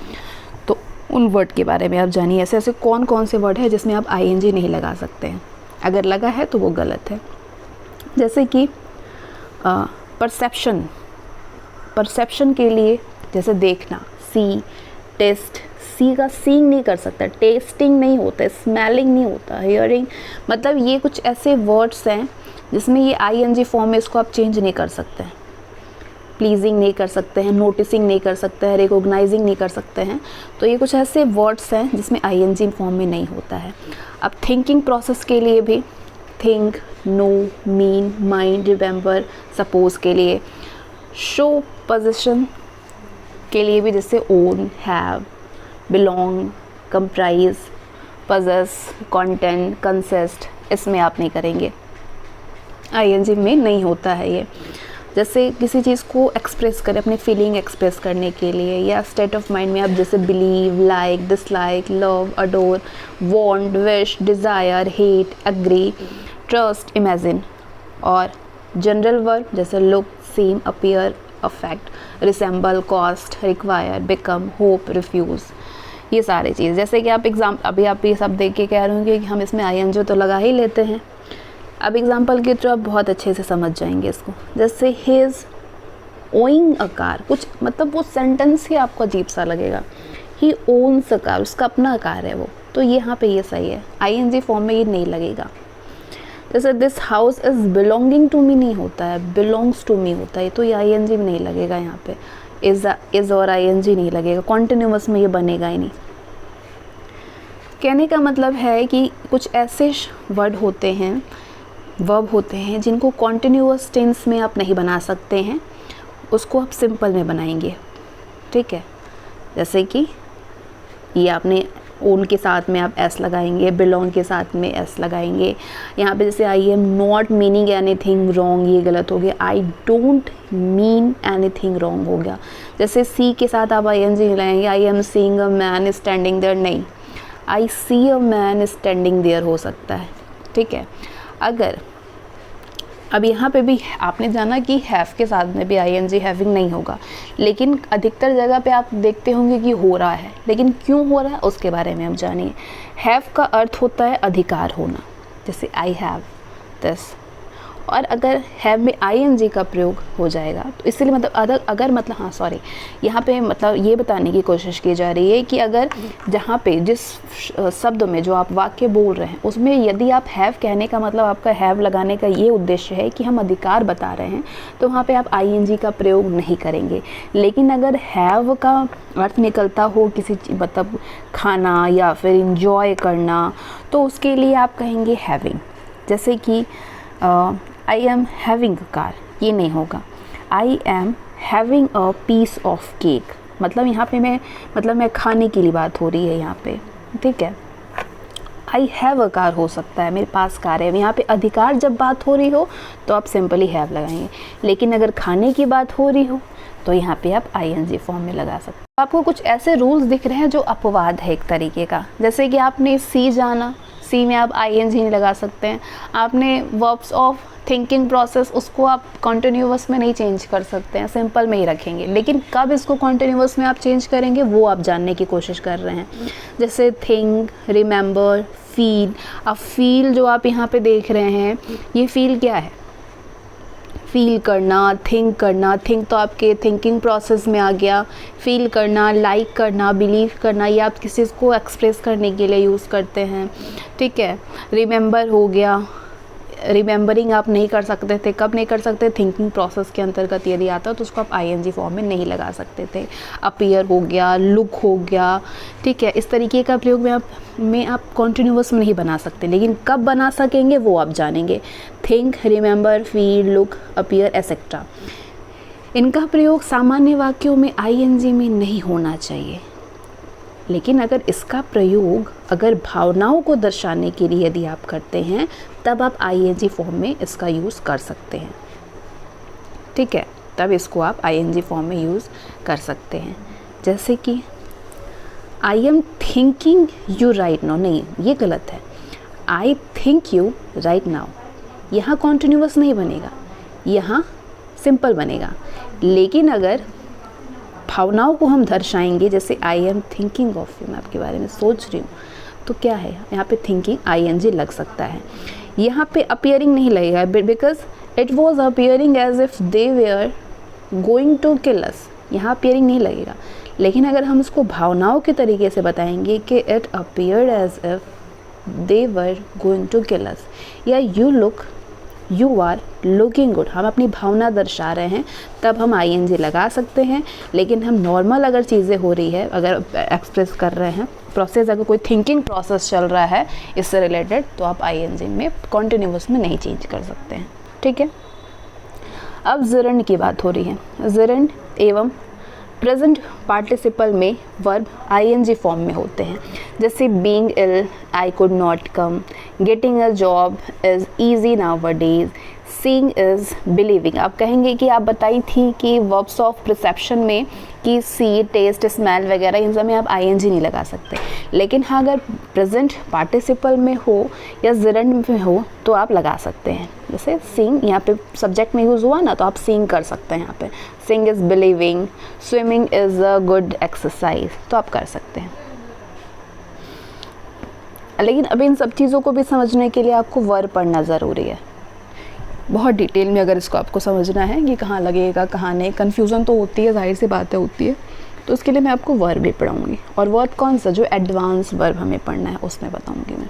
तो उन वर्ड के बारे में आप जानिए। ऐसे कौन कौन से वर्ड है जिसमें आप ING नहीं लगा सकते हैं, अगर लगा है तो वो गलत है। जैसे कि परसेप्शन, परसेप्शन के लिए जैसे देखना, सी, टेस्ट, सी का सीइंग नहीं कर सकता, टेस्टिंग नहीं होता, स्मेलिंग नहीं होता, हियरिंग, मतलब ये कुछ ऐसे वर्ड्स हैं जिसमें ये ING फॉर्म में इसको आप चेंज नहीं कर सकते हैं। प्लीजिंग नहीं कर सकते हैं, नोटिसिंग नहीं कर सकते हैं, रिकॉग्नाइजिंग नहीं कर सकते हैं, तो ये कुछ ऐसे वर्ड्स हैं जिसमें ING फॉर्म में नहीं होता है। अब थिंकिंग प्रोसेस के लिए भी think, know, mean, mind, remember, suppose के लिए, शो पोजीशन के लिए भी जैसे own, have, belong, comprise, possess, content, consist, इसमें आप नहीं करेंगे, ING में नहीं होता है ये। जैसे किसी चीज़ को एक्सप्रेस करें, अपनी फीलिंग एक्सप्रेस करने के लिए, या स्टेट ऑफ माइंड में आप जैसे believe, like, dislike, love, adore, want, wish, desire, hate, agree, trust, imagine, और जनरल वर्ब जैसे look, seem, appear, affect, resemble, cost, require, become, hope, refuse, ये सारी चीज़। जैसे कि आप अभी आप ये सब देख के कह रहे होंगे कि हम इसमें ING तो लगा ही लेते हैं। अब एग्जाम्पल के थ्रू आप बहुत अच्छे से समझ जाएंगे इसको। जैसे हिज ओइंग अ कार, कुछ मतलब वो सेंटेंस ही आपको अजीब सा लगेगा, ही ओन्स अ कार, उसका अपना कार है वो, तो यहाँ पे ये सही है, ING फॉर्म में ये नहीं लगेगा। जैसे this house is belonging to me नहीं होता है, बिलोंग्स टू मी होता है, तो ये ING में नहीं लगेगा, यहाँ पे इज़ और ING नहीं लगेगा, कॉन्टिन्यूअस में ये बनेगा ही नहीं। कहने का मतलब है कि कुछ ऐसे वर्ड होते हैं, वर्ब होते हैं जिनको कॉन्टिन्यूअस टेंस में आप नहीं बना सकते हैं, उसको आप सिंपल में बनाएंगे। ठीक है, जैसे कि ये आपने ओन के साथ में आप S लगाएंगे, बिलोंग के साथ में S लगाएंगे। यहाँ पे जैसे I am not meaning anything wrong, ये गलत हो गया, I don't mean anything wrong हो गया। जैसे सी के साथ आप ING लगाएंगे, I am seeing a man standing there, नहीं, I see a man standing there हो सकता है। ठीक है, अगर अब यहाँ पे भी आपने जाना कि हैव के साथ में भी ING हैविंग नहीं होगा, लेकिन अधिकतर जगह पे आप देखते होंगे कि हो रहा है, लेकिन क्यों हो रहा है उसके बारे में हम जानिए। हैव का अर्थ होता है अधिकार होना, जैसे आई हैव दिस, और अगर हैव में ING का प्रयोग हो जाएगा तो इसलिए मतलब अगर मतलब हाँ सॉरी, यहाँ पे मतलब ये बताने की कोशिश की जा रही है कि अगर जहाँ पे जिस शब्द में जो आप वाक्य बोल रहे हैं उसमें यदि आप हैव कहने का मतलब आपका हैव लगाने का ये उद्देश्य है कि हम अधिकार बता रहे हैं, तो वहाँ पे आप ING का प्रयोग नहीं करेंगे। लेकिन अगर हैव का अर्थ निकलता हो किसी मतलब खाना या फिर इंजॉय करना, तो उसके लिए आप कहेंगे हैविंग। जैसे कि I am having a car, ये नहीं होगा। I am having a piece of cake, मतलब यहाँ पे मैं खाने के लिए बात हो रही है यहाँ पे, ठीक है। आई हैव अ कार हो सकता है, मेरे पास कार है। यहाँ पे अधिकार जब बात हो रही हो तो आप सिंपली हैव लगाएंगे, लेकिन अगर खाने की बात हो रही हो तो यहाँ पे आप आईएनजी फॉर्म में लगा सकते हैं। आपको कुछ ऐसे रूल्स दिख रहे हैं जो अपवाद है एक तरीके का, जैसे कि आपने सी जाना, सी में आप आईएनजी नहीं लगा सकते हैं। आपने वर्ब्स ऑफ थिंकिंग प्रोसेस, उसको आप कॉन्टिन्यूअस में नहीं चेंज कर सकते हैं, सिंपल में ही रखेंगे। लेकिन कब इसको कॉन्टिन्यूअस में आप चेंज करेंगे वो आप जानने की कोशिश कर रहे हैं। जैसे थिंक, रिमेंबर, फील। अब फील जो आप यहाँ पे देख रहे हैं, ये फील क्या है? फील करना, थिंक तो आपके थिंकिंग प्रोसेस में आ गया। फील करना, लाइक करना, बिलीव करना, ये आप किसी को एक्सप्रेस करने के लिए यूज़ करते हैं, ठीक है। रिमेंबर हो गया, रिमेंबरिंग आप नहीं कर सकते थे, कब नहीं कर सकते? थिंकिंग प्रोसेस के अंतर्गत यदि आता तो उसको आप आईएनजी फॉर्म में नहीं लगा सकते थे। अपीयर हो गया, लुक हो गया, ठीक है। इस तरीके का प्रयोग में आप कॉन्टिन्यूअस में नहीं बना सकते, लेकिन कब बना सकेंगे वो आप जानेंगे। Think, remember, feel, look, appear etcetera, इनका प्रयोग सामान्य वाक्यों में आईएनजी में नहीं होना चाहिए। लेकिन अगर इसका प्रयोग अगर भावनाओं को दर्शाने के लिए यदि आप करते हैं तब आप आईएनजी फॉर्म में इसका यूज़ कर सकते हैं, ठीक है। तब इसको आप आईएनजी फॉर्म में यूज़ कर सकते हैं। जैसे कि I am thinking you right now, नहीं ये गलत है। I think you right now, यहाँ कॉन्टिन्यूअस नहीं बनेगा, यहाँ सिंपल बनेगा। लेकिन अगर भावनाओं को हम दर्शाएंगे, जैसे I am thinking of you, मैं आपके बारे में सोच रही हूँ, तो क्या है यहाँ पे थिंकिंग आईएनजी लग सकता है। यहाँ पे अपीयरिंग नहीं लगेगा, because it was appearing as if they were going to kill us, यहाँ अपीयरिंग नहीं लगेगा। लेकिन अगर हम उसको भावनाओं के तरीके से बताएंगे कि it appeared as if they were going to kill us, या यू आर लुकिंग गुड, हम अपनी भावना दर्शा रहे हैं, तब हम आईएनजी लगा सकते हैं। लेकिन हम नॉर्मल अगर चीज़ें हो रही है, अगर एक्सप्रेस कर रहे हैं प्रोसेस, अगर कोई थिंकिंग प्रोसेस चल रहा है इससे रिलेटेड, तो आप आईएनजी में कॉन्टिन्यूअस में नहीं चेंज कर सकते हैं, ठीक है। अब जिरंड की बात हो रही है। जिरंड एवं प्रेजेंट पार्टिसिपल में वर्ब आईएनजी फॉर्म में होते हैं। जैसे being ill, I could not come, getting a job is easy nowadays, seeing is believing. आप कहेंगे कि आप बताई थी कि वर्ब्स ऑफ परसेप्शन में कि सी, टेस्ट, स्मेल वगैरह, इन सब में आप आईएनजी नहीं लगा सकते। लेकिन हाँ, अगर प्रेजेंट पार्टिसिपल में हो या जिरंड में हो तो आप लगा सकते हैं। जैसे सीइंग यहाँ पे सब्जेक्ट में यूज़ हुआ ना, तो आप सीइंग कर सकते हैं यहाँ पे। Seeing is believing, swimming is a good exercise, तो आप कर सकते हैं। लेकिन अभी इन सब चीज़ों को भी समझने के लिए आपको वर्ब पढ़ना ज़रूरी है, बहुत डिटेल में। अगर इसको आपको समझना है कि कहाँ लगेगा कहाँ नहीं, कन्फ्यूज़न तो होती है, जाहिर सी बातें होती है, तो उसके लिए मैं आपको वर्ब भी पढ़ाऊँगी। और वर्ब कौन सा, जो एडवांस वर्ब हमें पढ़ना है उसमें बताऊँगी मैं।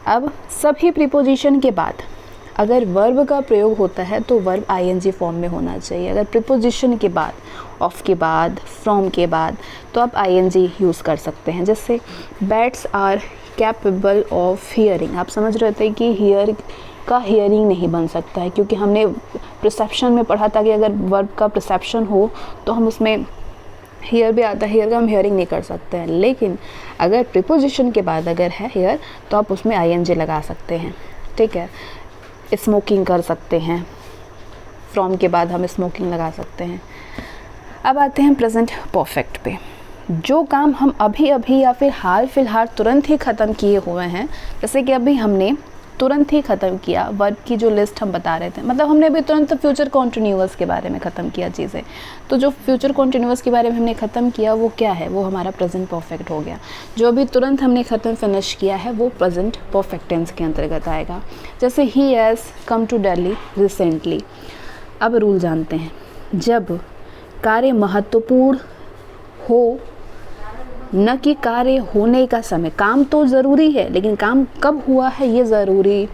अब सभी प्रीपोजिशन के बाद अगर वर्ब का प्रयोग होता है तो वर्ब आईएनजी फॉर्म में होना चाहिए। अगर प्रीपोजिशन के बाद, ऑफ के बाद, फ्रॉम के बाद, तो आप आईएनजी यूज़ कर सकते हैं। जैसे bats are capable of hearing, आप समझ रहे थे कि हियर का हियरिंग नहीं बन सकता है, क्योंकि हमने परसेप्शन में पढ़ा था कि अगर वर्ब का परसेप्शन हो तो हम उसमें हियर भी आता है, हियर का हम हियरिंग नहीं कर सकते हैं। लेकिन अगर प्रीपोजिशन के बाद अगर है हियर, तो आप उसमें आईएनजी लगा सकते हैं, ठीक है। स्मोकिंग कर सकते हैं, फ्रॉम के बाद हम स्मोकिंग लगा सकते हैं। अब आते हैं प्रेजेंट परफेक्ट पे। जो काम हम अभी अभी या फिर हाल फिलहाल तुरंत ही ख़त्म किए हुए हैं, जैसे कि अभी हमने तुरंत ही ख़त्म किया, वर्ब की जो लिस्ट हम बता रहे थे, मतलब हमने अभी तुरंत फ्यूचर कॉन्टिन्यूअस के बारे में ख़त्म किया चीज़ें, तो जो फ्यूचर कॉन्टिन्यूअस के बारे में हमने ख़त्म किया वो क्या है, वो हमारा प्रेजेंट परफेक्ट हो गया। जो अभी तुरंत हमने फिनिश किया है वो प्रेजेंट परफेक्ट टेंस के अंतर्गत आएगा। जैसे he has come to Delhi recently. अब रूल जानते हैं, जब कार्य महत्वपूर्ण हो, न कि कार्य होने का समय, काम तो ज़रूरी है लेकिन काम कब हुआ है ये ज़रूरी,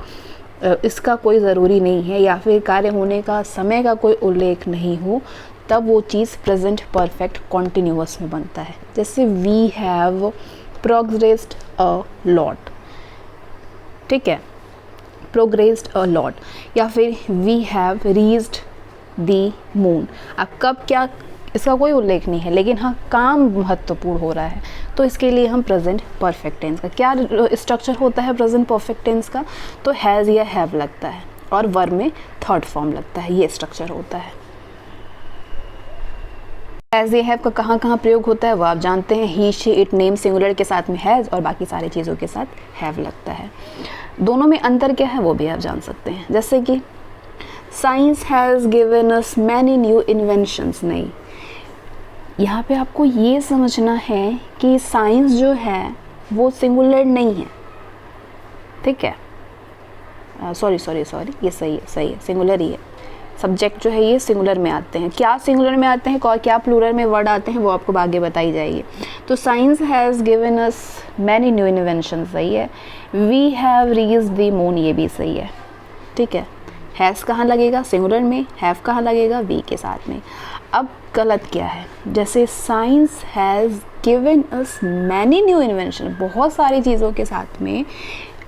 इसका कोई ज़रूरी नहीं है, या फिर कार्य होने का समय का कोई उल्लेख नहीं हो, तब वो चीज़ प्रेजेंट परफेक्ट कॉन्टिन्यूअस में बनता है। जैसे we have progressed a lot, ठीक है, प्रोग्रेस्ड अ लॉट, या फिर we have reached the moon. अब कब क्या, इसका कोई उल्लेख नहीं है, लेकिन हाँ काम महत्वपूर्ण हो रहा है, तो इसके लिए हम प्रेजेंट परफेक्ट टेंस का क्या स्ट्रक्चर होता है प्रेजेंट परफेक्ट टेंस का, तो हैज़ या हैव लगता है और वर्ब में थर्ड फॉर्म लगता है, ये स्ट्रक्चर होता है। हैज़ या हैव का कहाँ कहाँ प्रयोग होता है वो आप जानते हैं, ही शी इट नेम सिंगुलर के साथ में हैज़ और बाकी सारी चीज़ों के साथ हैव लगता है। दोनों में अंतर क्या है वो भी आप जान सकते हैं, जैसे कि science has given us many new inventions. नहीं, यहाँ पे आपको ये समझना है कि साइंस जो है वो सिंगुलर नहीं है, ठीक है, सॉरी ये सही है, सिंगुलर ही है। सब्जेक्ट जो है ये सिंगुलर में आते हैं, क्या सिंगुलर में आते हैं और क्या प्लूरल में वर्ड आते हैं वो आपको आगे बताई जाएगी। तो science has given us many new invention सही है, we have reached the moon ये भी सही है, ठीक है। हैज़ कहाँ लगेगा सिंगुलर में, हैव कहाँ लगेगा वी के साथ में। अब गलत क्या है, जैसे science has given us many new invention, बहुत सारी चीज़ों के साथ में,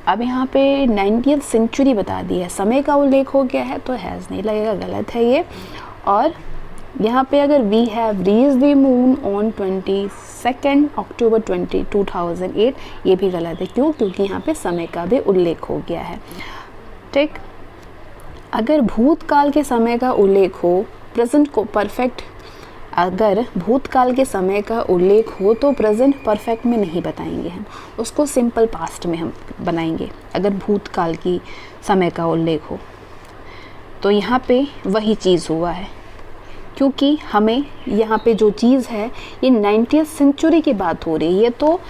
अब यहाँ पे 90th सेंचुरी बता दी है, समय का उल्लेख हो गया है तो हैज़ नहीं लगेगा, गलत है ये। और यहाँ पे अगर we have reached the moon on 22 October 2008 ये भी गलत है, क्यों, क्योंकि यहाँ पे समय का भी उल्लेख हो गया है, ठीक। अगर भूतकाल के समय का उल्लेख हो, प्रेजेंट को परफेक्ट, अगर भूतकाल के समय का उल्लेख हो तो प्रेजेंट परफेक्ट में नहीं बताएंगे हम, उसको सिंपल पास्ट में हम बनाएंगे। अगर भूतकाल की समय का उल्लेख हो तो यहाँ पे वही चीज़ हुआ है, क्योंकि हमें यहाँ पे जो चीज़ है ये 90th सेंचुरी की बात हो रही है, ये तो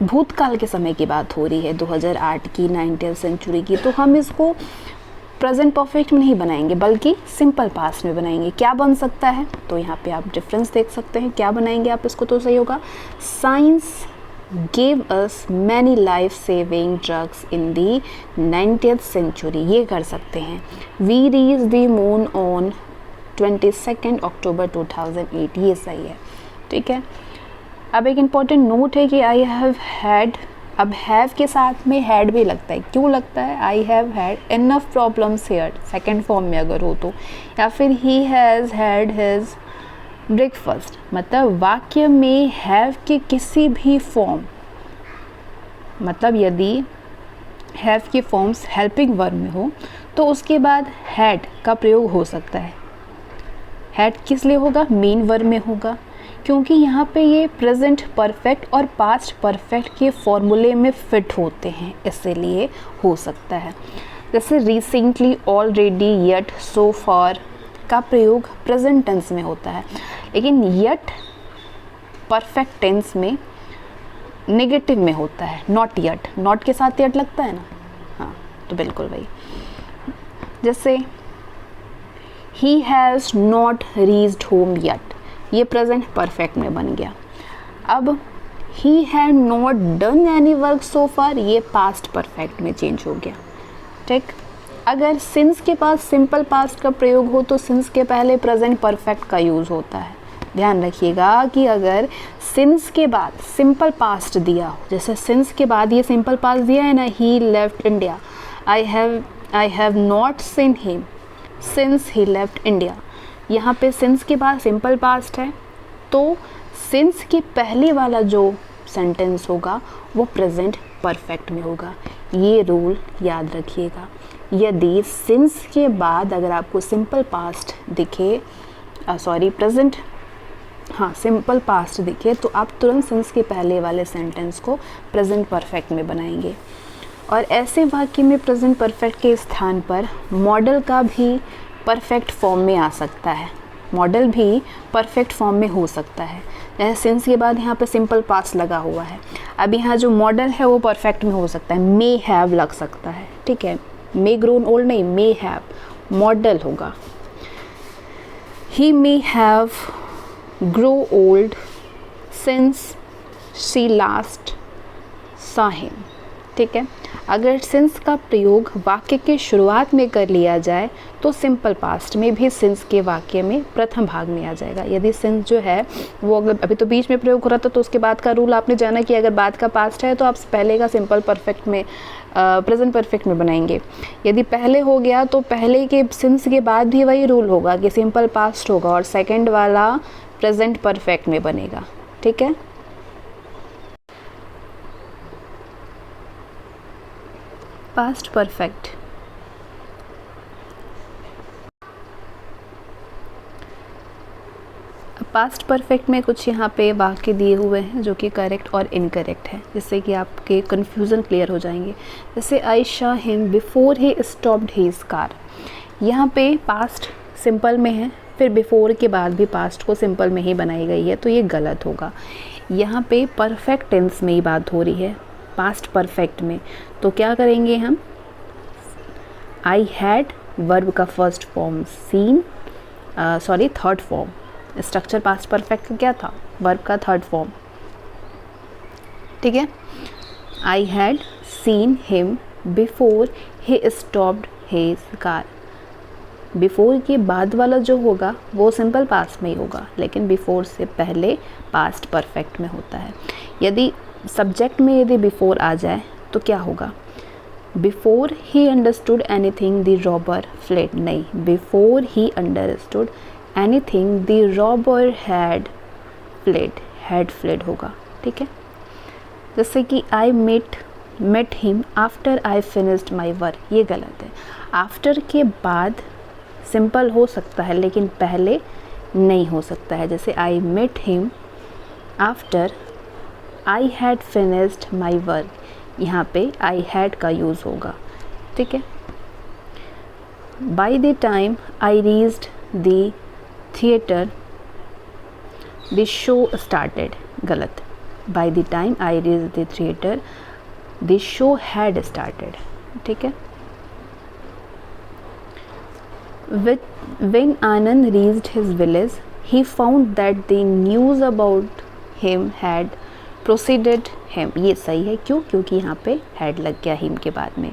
भूतकाल के समय की बात हो रही है, 2008 की 90th सेंचुरी की, तो हम इसको प्रेजेंट परफेक्ट में नहीं बनाएंगे बल्कि सिंपल पास्ट में बनाएंगे। क्या बन सकता है, तो यहाँ पे आप डिफरेंस देख सकते हैं, क्या बनाएंगे आप इसको तो सही होगा, science gave us many life saving drugs in the 90th century, ये कर सकते हैं। We reached the moon on 22 October 2008, ये सही है, ठीक है। अब एक इम्पॉर्टेंट नोट है कि आई हैव हैड, अब हैव के साथ में हैड भी लगता है, क्यों लगता है, I have had enough problems here second form में अगर हो तो, या फिर he has had his breakfast, मतलब वाक्य में हैव के किसी भी फॉर्म, मतलब यदि हैव की फॉर्म्स हेल्पिंग वर्ब में हो तो उसके बाद हैड का प्रयोग हो सकता है। हैड किस लिए होगा, मेन वर्ब में होगा, क्योंकि यहाँ पे ये प्रेजेंट परफेक्ट और पास्ट परफेक्ट के फॉर्मूले में फिट होते हैं, इसीलिए हो सकता है। जैसे रिसेंटली, ऑलरेडी, येट, सो फार का प्रयोग प्रेजेंट टेंस में होता है, लेकिन येट परफेक्ट टेंस में नेगेटिव में होता है, नॉट येट, नॉट के साथ येट लगता है ना, हाँ तो बिल्कुल वही। जैसे he has not reached home yet, ये प्रेजेंट परफेक्ट में बन गया। अब he had not done any work so far, ये पास्ट परफेक्ट में चेंज हो गया, ठीक। अगर सिंस के पास सिंपल पास्ट का प्रयोग हो तो सिंस के पहले प्रेजेंट परफेक्ट का यूज़ होता है। ध्यान रखिएगा कि अगर सिंस के बाद सिंपल पास्ट दिया हो, जैसे सिंस के बाद ये सिंपल पास्ट दिया है ना, he left India, I have not seen him since he left India, यहाँ पे सिंस के बाद सिंपल पास्ट है तो सिंस के पहले वाला जो सेंटेंस होगा वो प्रेजेंट परफेक्ट में होगा, ये रूल याद रखिएगा। यदि सिंस के बाद अगर आपको सिंपल पास्ट दिखे, प्रेजेंट, हाँ सिंपल पास्ट दिखे, तो आप तुरंत सिंस के पहले वाले सेंटेंस को प्रेजेंट परफेक्ट में बनाएंगे। और ऐसे वाक्य में प्रेजेंट परफेक्ट के स्थान पर मॉडल का भी परफेक्ट फॉर्म में आ सकता है, मॉडल भी परफेक्ट फॉर्म में हो सकता है। जैसे सिंस के बाद यहाँ पे सिंपल पास्ट लगा हुआ है, अब यहाँ जो मॉडल है वो परफेक्ट में हो सकता है, मे हैव लग सकता है, ठीक है, मे ग्रोन ओल्ड नहीं, मे हैव, मॉडल होगा। He may have grow old since she last saw him, ठीक है। अगर सिंस का प्रयोग वाक्य के शुरुआत में कर लिया जाए तो सिंपल पास्ट में भी सिंस के वाक्य में प्रथम भाग में आ जाएगा। यदि सिंस जो है वो अगर अभी तो बीच में प्रयोग हो रहा था तो उसके बाद का रूल आपने जाना कि अगर बाद का पास्ट है तो आप पहले का सिंपल परफेक्ट में प्रेजेंट परफेक्ट में बनाएंगे। यदि पहले हो गया तो पहले के सिंस के बाद भी वही रूल होगा कि सिंपल पास्ट होगा और सेकेंड वाला प्रेजेंट परफेक्ट में बनेगा। ठीक है। पास्ट परफेक्ट, पास्ट परफेक्ट में कुछ यहाँ पे वाक्य दिए हुए हैं जो कि करेक्ट और इनकरेक्ट है, जिससे कि आपके कन्फ्यूज़न क्लियर हो जाएंगे। जैसे I saw him before he stopped his car. यहाँ पे पास्ट सिंपल में है, फिर बिफोर के बाद भी पास्ट को सिंपल में ही बनाई गई है, तो ये गलत होगा। यहाँ पे परफेक्ट टेंस में ही बात हो रही है, पास्ट परफेक्ट में। तो क्या करेंगे हम, आई हैड वर्ब का first form seen, third form. Structure past perfect का क्या था, वर्ब का थर्ड फॉर्म। ठीक है। I had seen him before he stopped his car. Before के बाद वाला जो होगा वो सिंपल पास्ट में ही होगा, लेकिन बिफोर से पहले पास्ट परफेक्ट में होता है। यदि सब्जेक्ट में यदि बिफोर आ जाए तो क्या होगा, before he understood anything the robber fled, नहीं, before he understood anything the robber had fled होगा। ठीक है। जैसे कि I met him after I finished my work, ये गलत है। आफ्टर के बाद सिंपल हो सकता है लेकिन पहले नहीं हो सकता है। जैसे I met him after I had finished my work, यहाँ पे आई हैड का यूज़ होगा। ठीक है। By the time I reached the theatre the show started, गलत। By the time I reached the theatre the show had started. ठीक है। When Anand reached his village, he found that the news about him had preceded him. ये सही है, क्यों? क्योंकि यहाँ पे had लग गया him के बाद में।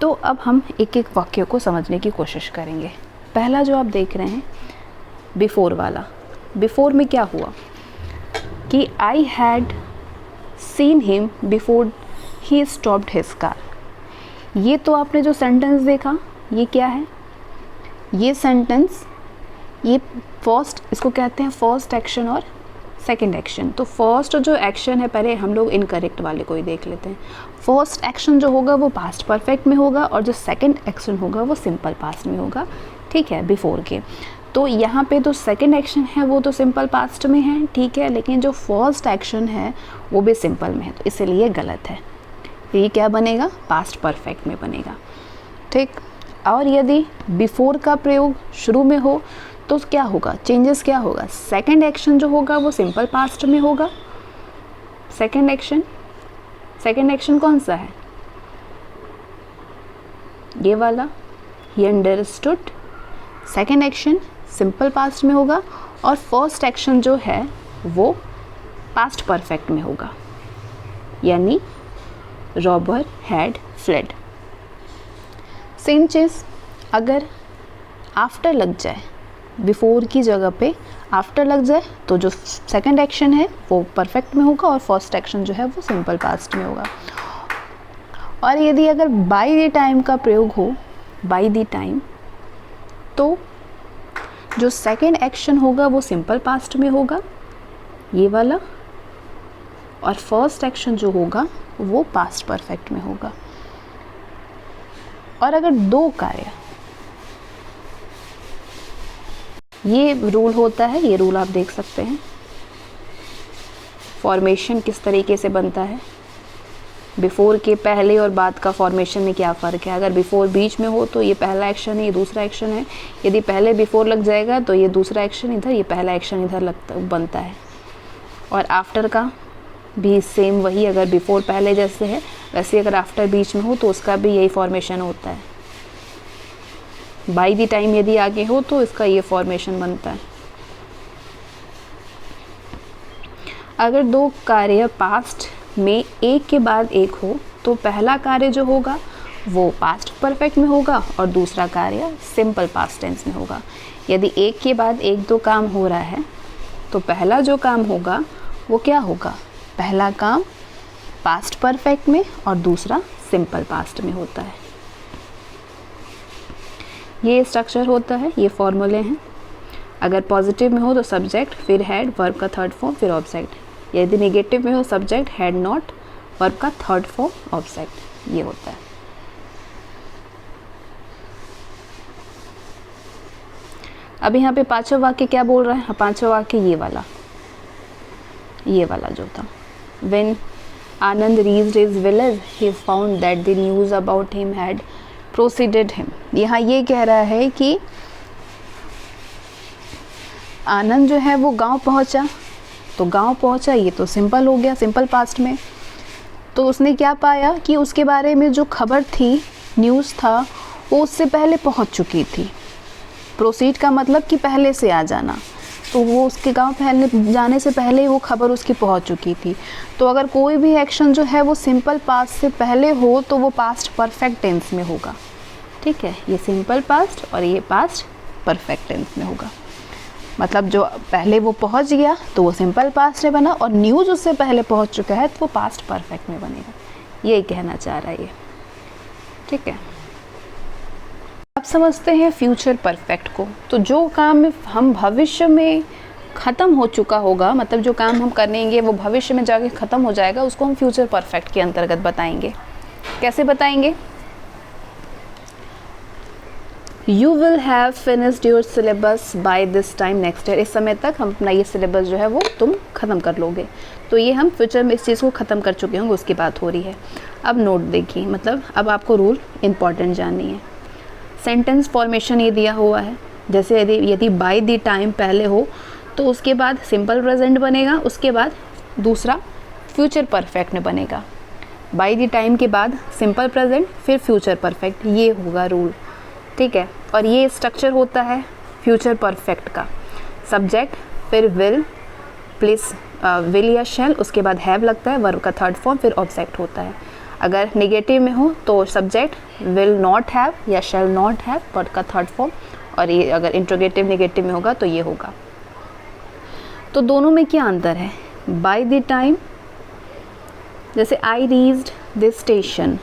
तो अब हम एक एक वाक्य को समझने की कोशिश करेंगे। पहला जो आप देख रहे हैं बिफोर वाला, बिफोर में क्या हुआ कि I had seen him before he stopped his car। ये तो आपने जो सेंटेंस देखा ये क्या है, ये सेंटेंस, ये फर्स्ट, इसको कहते हैं फर्स्ट एक्शन और सेकंड एक्शन। तो फर्स्ट जो एक्शन है, पहले हम लोग इनकरेक्ट वाले को ही देख लेते हैं। फर्स्ट एक्शन जो होगा वो पास्ट परफेक्ट में होगा और जो सेकंड एक्शन होगा वो सिंपल पास्ट में होगा। ठीक है, बिफोर के। तो यहाँ पे तो सेकंड एक्शन है वो तो सिंपल पास्ट में है, ठीक है, लेकिन जो फर्स्ट एक्शन है वो भी सिंपल में है, तो इसलिए गलत है। ये क्या बनेगा, पास्ट परफेक्ट में बनेगा। ठीक। और यदि बिफोर का प्रयोग शुरू में हो तो क्या होगा, चेंजेस क्या होगा, सेकंड एक्शन जो होगा वो सिंपल पास्ट में होगा। सेकंड एक्शन कौन सा है, ये वाला, he understood. Second action simple past में होगा और फर्स्ट एक्शन जो है वो पास्ट परफेक्ट में होगा, यानी रॉबर हैड फ्लेड। सेम चीज़ अगर आफ्टर लग जाए, बिफोर की जगह पे आफ्टर लग जाए तो जो सेकंड एक्शन है वो परफेक्ट में होगा और फर्स्ट एक्शन जो है वो सिंपल पास्ट में होगा। और यदि अगर बाय द टाइम का प्रयोग हो, बाय द टाइम, तो जो सेकंड एक्शन होगा वो सिंपल पास्ट में होगा, ये वाला, और फर्स्ट एक्शन जो होगा वो पास्ट परफेक्ट में होगा। और अगर दो कार्य, ये रूल होता है, ये रूल आप देख सकते हैं, फॉर्मेशन किस तरीके से बनता है, बिफोर के पहले और बाद का फॉर्मेशन में क्या फ़र्क है। अगर बिफोर बीच में हो तो ये पहला एक्शन है, ये दूसरा एक्शन है। यदि पहले बिफोर लग जाएगा तो ये दूसरा एक्शन इधर, ये पहला एक्शन इधर लगता बनता है। और आफ्टर का भी सेम वही, अगर बिफोर पहले जैसे है वैसे अगर आफ्टर बीच में हो तो उसका भी यही फॉर्मेशन होता है। बाय द टाइम यदि आगे हो तो इसका ये फॉर्मेशन बनता है। अगर दो कार्य पास्ट में एक के बाद एक हो तो पहला कार्य जो होगा वो पास्ट परफेक्ट में होगा और दूसरा कार्य सिंपल पास्ट टेंस में होगा। यदि एक के बाद एक दो काम हो रहा है तो पहला जो काम होगा वो क्या होगा, पहला काम पास्ट परफेक्ट में और दूसरा सिंपल पास्ट में होता है। ये स्ट्रक्चर होता है, ये फॉर्मूले हैं। अगर पॉजिटिव में हो तो सब्जेक्ट, फिर हैड, वर्ब का थर्ड फॉर्म, फिर ऑब्जेक्ट। यदि नेगेटिव में हो सब्जेक्ट, हैड नॉट, वर्ब का थर्ड फॉर्म, ऑब्जेक्ट। ये होता है। अब यहाँ पे पांचवा वाक्य क्या बोल रहा है, पांचवा वाक्य ये वाला जो था, When Anand reached his village, he found that the news about him had preceded him। यहाँ ये कह रहा है कि आनंद जो है वो गांव पहुंचा, तो गांव पहुंचा ये तो सिंपल हो गया, सिंपल पास्ट में। तो उसने क्या पाया कि उसके बारे में जो खबर थी, न्यूज़ था, वो उससे पहले पहुंच चुकी थी। प्रोसीड का मतलब कि पहले से आ जाना, तो वो उसके गांव पहले जाने से पहले वो खबर उसकी पहुंच चुकी थी। तो अगर कोई भी एक्शन जो है वो सिंपल पास्ट से पहले हो तो वो पास्ट परफेक्ट टेंस में होगा। ठीक है, ये सिंपल पास्ट और ये पास्ट परफेक्ट टेंस में होगा। मतलब जो पहले वो पहुंच गया तो वो सिंपल पास्ट में बना, और न्यूज़ उससे पहले पहुंच चुका है तो वो पास्ट परफेक्ट में बनेगा। यही कहना चाह रहा है ये। ठीक है, अब समझते हैं फ्यूचर परफेक्ट को। तो जो काम हम भविष्य में ख़त्म हो चुका होगा, मतलब जो काम हम करेंगे वो भविष्य में जाके ख़त्म हो जाएगा, उसको हम फ्यूचर परफेक्ट के अंतर्गत बताएंगे। कैसे बताएंगे? You will have finished your syllabus by this time next year. इस समय तक हम अपना ये सिलेबस जो है वो तुम ख़त्म कर लोगे। तो ये हम फ्यूचर में इस चीज़ को ख़त्म कर चुके होंगे, उसकी बात हो रही है। अब नोट देखिए, मतलब अब आपको रूल इम्पॉर्टेंट जाननी है। सेंटेंस फॉर्मेशन ये दिया हुआ है, जैसे यदि बाय द टाइम पहले हो तो उसके बाद सिंपल प्रेजेंट बनेगा, उसके बाद दूसरा फ्यूचर परफेक्ट में बनेगा। बाय द टाइम के बाद सिंपल प्रेजेंट, फिर फ्यूचर परफेक्ट, ये होगा रूल। ठीक है, और ये स्ट्रक्चर होता है फ्यूचर परफेक्ट का। सब्जेक्ट, फिर विल प्लस विल या शैल, उसके बाद हैव लगता है, वर्ब का थर्ड फॉर्म, फिर ऑब्जेक्ट होता है। अगर नेगेटिव में हो तो सब्जेक्ट विल नॉट हैव या शैल नॉट हैव, वर्ब का थर्ड फॉर्म, और ये अगर इंट्रोगेटिव नेगेटिव में होगा तो ये होगा। तो दोनों में क्या अंतर है? बाय द टाइम, जैसे I reached this station,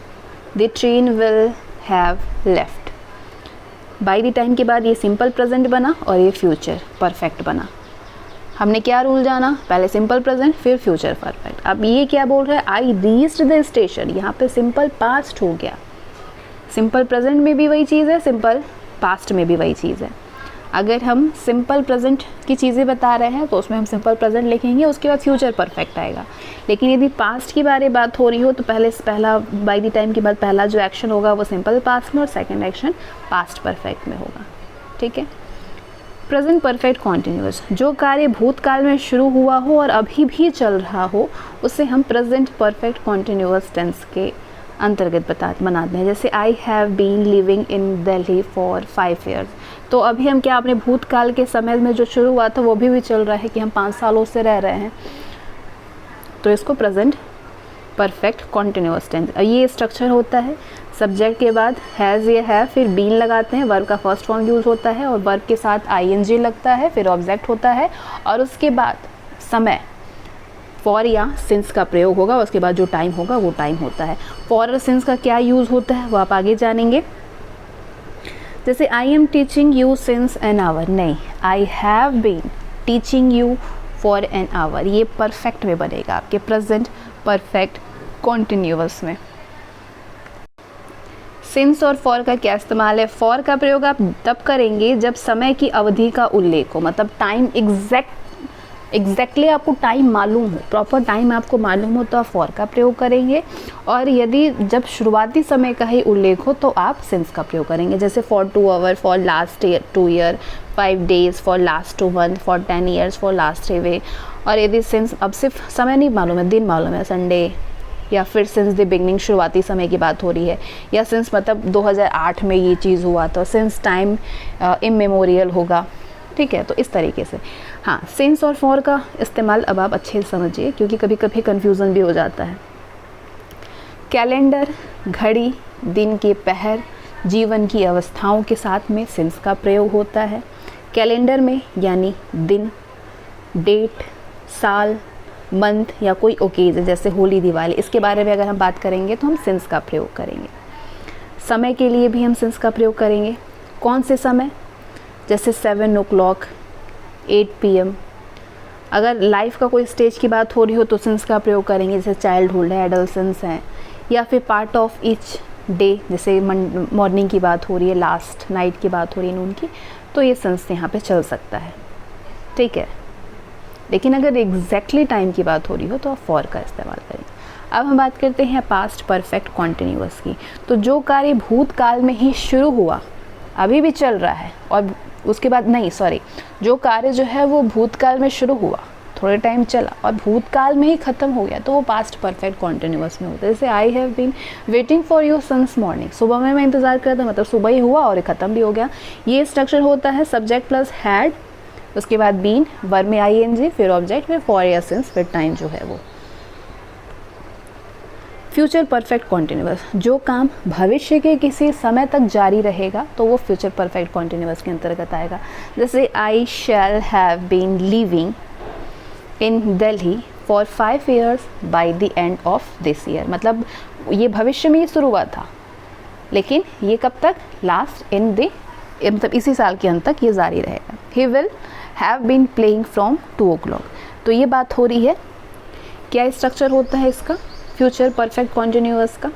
the train will have left. Bye the time के बाद ये सिंपल प्रेजेंट बना और ये फ्यूचर परफेक्ट बना। हमने क्या रूल जाना? पहले सिंपल प्रेजेंट, फिर फ्यूचर परफेक्ट। अब ये क्या बोल रहा है? आई रीच्ड द स्टेशन, यहाँ पे सिंपल पास्ट हो गया। सिंपल प्रेजेंट में भी वही चीज़ है, सिंपल पास्ट में भी वही चीज़ है। अगर हम सिंपल प्रेजेंट की चीज़ें बता रहे हैं तो उसमें हम सिंपल प्रेजेंट लिखेंगे, उसके बाद फ्यूचर परफेक्ट आएगा। लेकिन यदि पास्ट की बात हो रही हो तो पहला बाय द टाइम के बाद पहला जो एक्शन होगा वो सिंपल पास्ट में और सेकंड एक्शन पास्ट परफेक्ट में होगा। ठीक है, प्रेजेंट परफेक्ट कॉन्टिन्यूअस, जो कार्य भूतकाल में शुरू हुआ हो और अभी भी चल रहा हो उसे हम प्रेजेंट परफेक्ट कॉन्टिन्यूअस टेंस के अंतर्गत बनाते हैं। जैसे I have been living in Delhi for 5 years, तो अभी हम क्या अपने भूतकाल के समय में जो शुरू हुआ था वो भी चल रहा है कि हम 5 सालों से रह रहे हैं, तो इसको प्रेजेंट परफेक्ट कॉन्टिन्यूअस टेंस। ये स्ट्रक्चर होता है। सब्जेक्ट के बाद हैज़ या है, फिर बीन लगाते हैं, वर्ब का फर्स्ट फॉर्म यूज़ होता है और वर्ब के साथ आईएनजी लगता है, फिर ऑब्जेक्ट होता है, और उसके बाद समय फॉर या सिंस का प्रयोग होगा, उसके बाद जो टाइम होगा वो टाइम होता है। फॉर और सिंस का क्या यूज़ होता है वो आप आगे जानेंगे। जैसे I am teaching you since an hour, नहीं, I have been teaching you for an hour. ये परफेक्ट में बनेगा आपके प्रेजेंट परफेक्ट कॉन्टिन्यूअस में। सिंस और फॉर का क्या इस्तेमाल है? फॉर का प्रयोग आप तब करेंगे जब समय की अवधि का उल्लेख हो, मतलब टाइम एग्जैक्टली आपको टाइम मालूम हो, प्रॉपर टाइम आपको मालूम हो तो आप फॉर का प्रयोग करेंगे। और यदि जब शुरुआती समय का ही उल्लेख हो तो आप सिंस का प्रयोग करेंगे। जैसे for 2 hours, for last 2 year, 5 days, for last 2 month, for 10 years, for last 3 week। और यदि सिंस अब सिर्फ समय नहीं मालूम है, दिन मालूम है, संडे, या फिर सिंस द बिगनिंग, शुरुआती समय की बात हो रही है, या सिंस मतलब 2008 में ये चीज़ हुआ, तो सिंस टाइम इमेमोरियल होगा। ठीक है, तो इस तरीके से। हाँ, सिंस और फॉर का इस्तेमाल अब आप अच्छे से समझिए, क्योंकि कभी कभी कन्फ्यूज़न भी हो जाता है। कैलेंडर, घड़ी, दिन के पहर, जीवन की अवस्थाओं के साथ में सिंस का प्रयोग होता है। कैलेंडर में यानी दिन, डेट, साल, मंथ या कोई ओकेजन जैसे होली, दिवाली, इसके बारे में अगर हम बात करेंगे तो हम सिंस का प्रयोग करेंगे। समय के लिए भी हम सिंस का प्रयोग करेंगे। कौन से समय? जैसे 7 o'clock, 8 PM। अगर लाइफ का कोई स्टेज की बात हो रही हो तो सिंस का प्रयोग करेंगे, जैसे चाइल्डहुड है, एडोलसेंस है, या फिर पार्ट ऑफ ईच डे, जैसे मॉर्निंग की बात हो रही है, लास्ट नाइट की बात हो रही है नून की, तो ये सिंस यहाँ पे चल सकता है, ठीक है। लेकिन अगर एग्जैक्टली टाइम की बात हो रही हो तो आप फॉर का इस्तेमाल करेंगे। अब हम बात करते हैं पास्ट परफेक्ट कॉन्टिन्यूअस की। तो जो कार्य भूतकाल में ही शुरू हुआ, अभी भी चल रहा है, और उसके बाद नहीं, सॉरी, जो कार्य जो है वो भूतकाल में शुरू हुआ, थोड़े टाइम चला और भूतकाल में ही ख़त्म हो गया, तो वो पास्ट परफेक्ट कॉन्टिन्यूअस में होता है। जैसे I have been waiting for your since morning, सुबह में मैं इंतज़ार करता, मतलब सुबह ही हुआ और ये ख़त्म भी हो गया। ये स्ट्रक्चर होता है सब्जेक्ट प्लस हैड, उसके बाद बीन, वर्ब में ing, फिर ऑब्जेक्ट, फिर फॉर या सिंस, फिर टाइम जो है वो। फ्यूचर परफेक्ट कॉन्टिन्यूअस, जो काम भविष्य के किसी समय तक जारी रहेगा तो वो फ्यूचर परफेक्ट कॉन्टिन्यूअस के अंतर्गत आएगा। जैसे I shall have been living in Delhi for 5 years by the end of this year, मतलब ये भविष्य में ही शुरू हुआ था, लेकिन ये कब तक? लास्ट इन द, मतलब इसी साल के अंत तक ये जारी रहेगा। He will have been playing from 2 o'clock, तो ये बात हो रही है। क्या स्ट्रक्चर होता है इसका फ्यूचर परफेक्ट कॉन्टिन्यूअस का?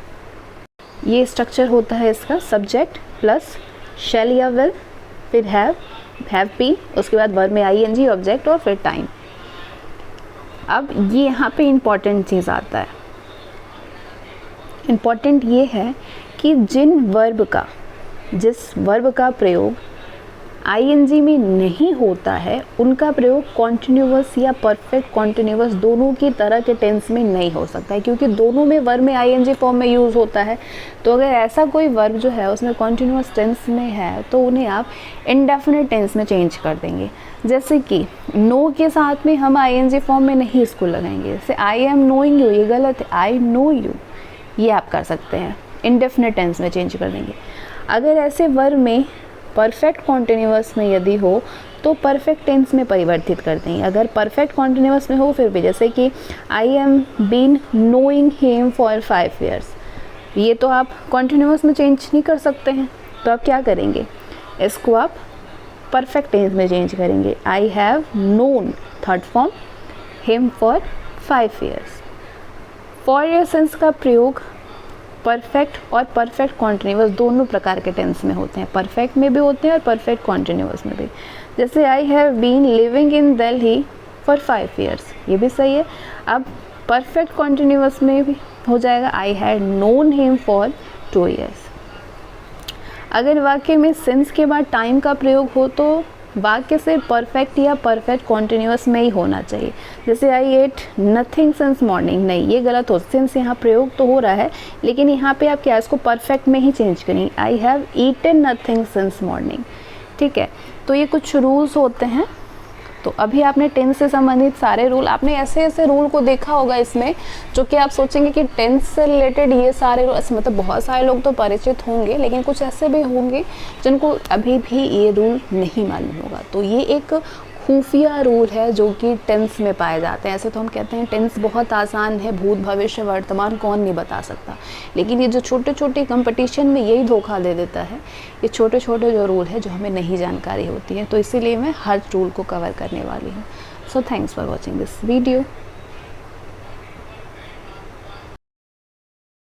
ये स्ट्रक्चर होता है इसका सब्जेक्ट प्लस शैल या विल, फिर हैव बीन, उसके बाद वर्ब में ing, ऑब्जेक्ट और फिर टाइम। अब ये यहाँ पे इम्पॉर्टेंट चीज़ आता है। इम्पॉर्टेंट ये है कि जिस वर्ब का प्रयोग ing में नहीं होता है, उनका प्रयोग कॉन्टिन्यूअस या परफेक्ट कॉन्टिन्यूअस दोनों की तरह के टेंस में नहीं हो सकता है, क्योंकि दोनों में वर्ब में ing फॉर्म में यूज़ होता है। तो अगर ऐसा कोई वर्ब जो है उसमें कॉन्टिन्यूअस टेंस में है तो उन्हें आप इंडेफिनिट टेंस में चेंज कर देंगे। जैसे कि नो के साथ में हम ing फॉर्म में नहीं इसको लगाएंगे, जैसे आई एम नोइंग यू, ये गलत है, आई नो यू, ये आप कर सकते हैं, इंडेफिनिट टेंस में चेंज कर देंगे। अगर ऐसे वर्ब में परफेक्ट कॉन्टिन्यूअस में यदि हो तो परफेक्ट टेंस में परिवर्तित कर देंगे। अगर परफेक्ट कॉन्टिन्यूअस में हो फिर भी, जैसे कि I am been knowing him for 5 years, ये तो आप कॉन्टिन्यूअस में चेंज नहीं कर सकते हैं, तो आप क्या करेंगे? इसको आप परफेक्ट टेंस में चेंज करेंगे। I have known, third form, him for 5 years। For या सिंस का प्रयोग परफेक्ट और परफेक्ट कॉन्टिन्यूअस दोनों प्रकार के टेंस में होते हैं, परफेक्ट में भी होते हैं और परफेक्ट कॉन्टिन्यूअस में भी। जैसे I have been living in Delhi for 5 years, ये भी सही है। अब परफेक्ट कॉन्टिन्यूअस में भी हो जाएगा I had known him for 2 years। अगर वाक्य में सिंस के बाद टाइम का प्रयोग हो तो वाक्य से परफेक्ट या परफेक्ट कॉन्टिन्यूअस में ही होना चाहिए। जैसे आई एट नथिंग सिंस मॉर्निंग, नहीं, ये गलत हो, सिंस यहाँ प्रयोग तो हो रहा है लेकिन यहाँ पे आप क्या इसको परफेक्ट में ही चेंज करेंगे, I have eaten nothing since morning, ठीक है। तो ये कुछ रूल्स होते हैं। तो अभी आपने टेंस से संबंधित सारे रूल, आपने ऐसे ऐसे रूल को देखा होगा इसमें, जो कि आप सोचेंगे कि टेंस से रिलेटेड ये सारे रूल, मतलब बहुत सारे लोग तो परिचित होंगे लेकिन कुछ ऐसे भी होंगे जिनको अभी भी ये रूल नहीं मालूम होगा। तो ये एक खुफिया रूल है जो कि टेंस में पाए जाते हैं। ऐसे तो हम कहते हैं टेंस बहुत आसान है, भूत भविष्य वर्तमान कौन नहीं बता सकता, लेकिन ये जो छोटे छोटे कंपटीशन में यही धोखा दे देता है। ये छोटे छोटे जो रूल है जो हमें नहीं जानकारी होती है, तो इसीलिए मैं हर रूल को कवर करने वाली हूँ। So thanks for watching this video.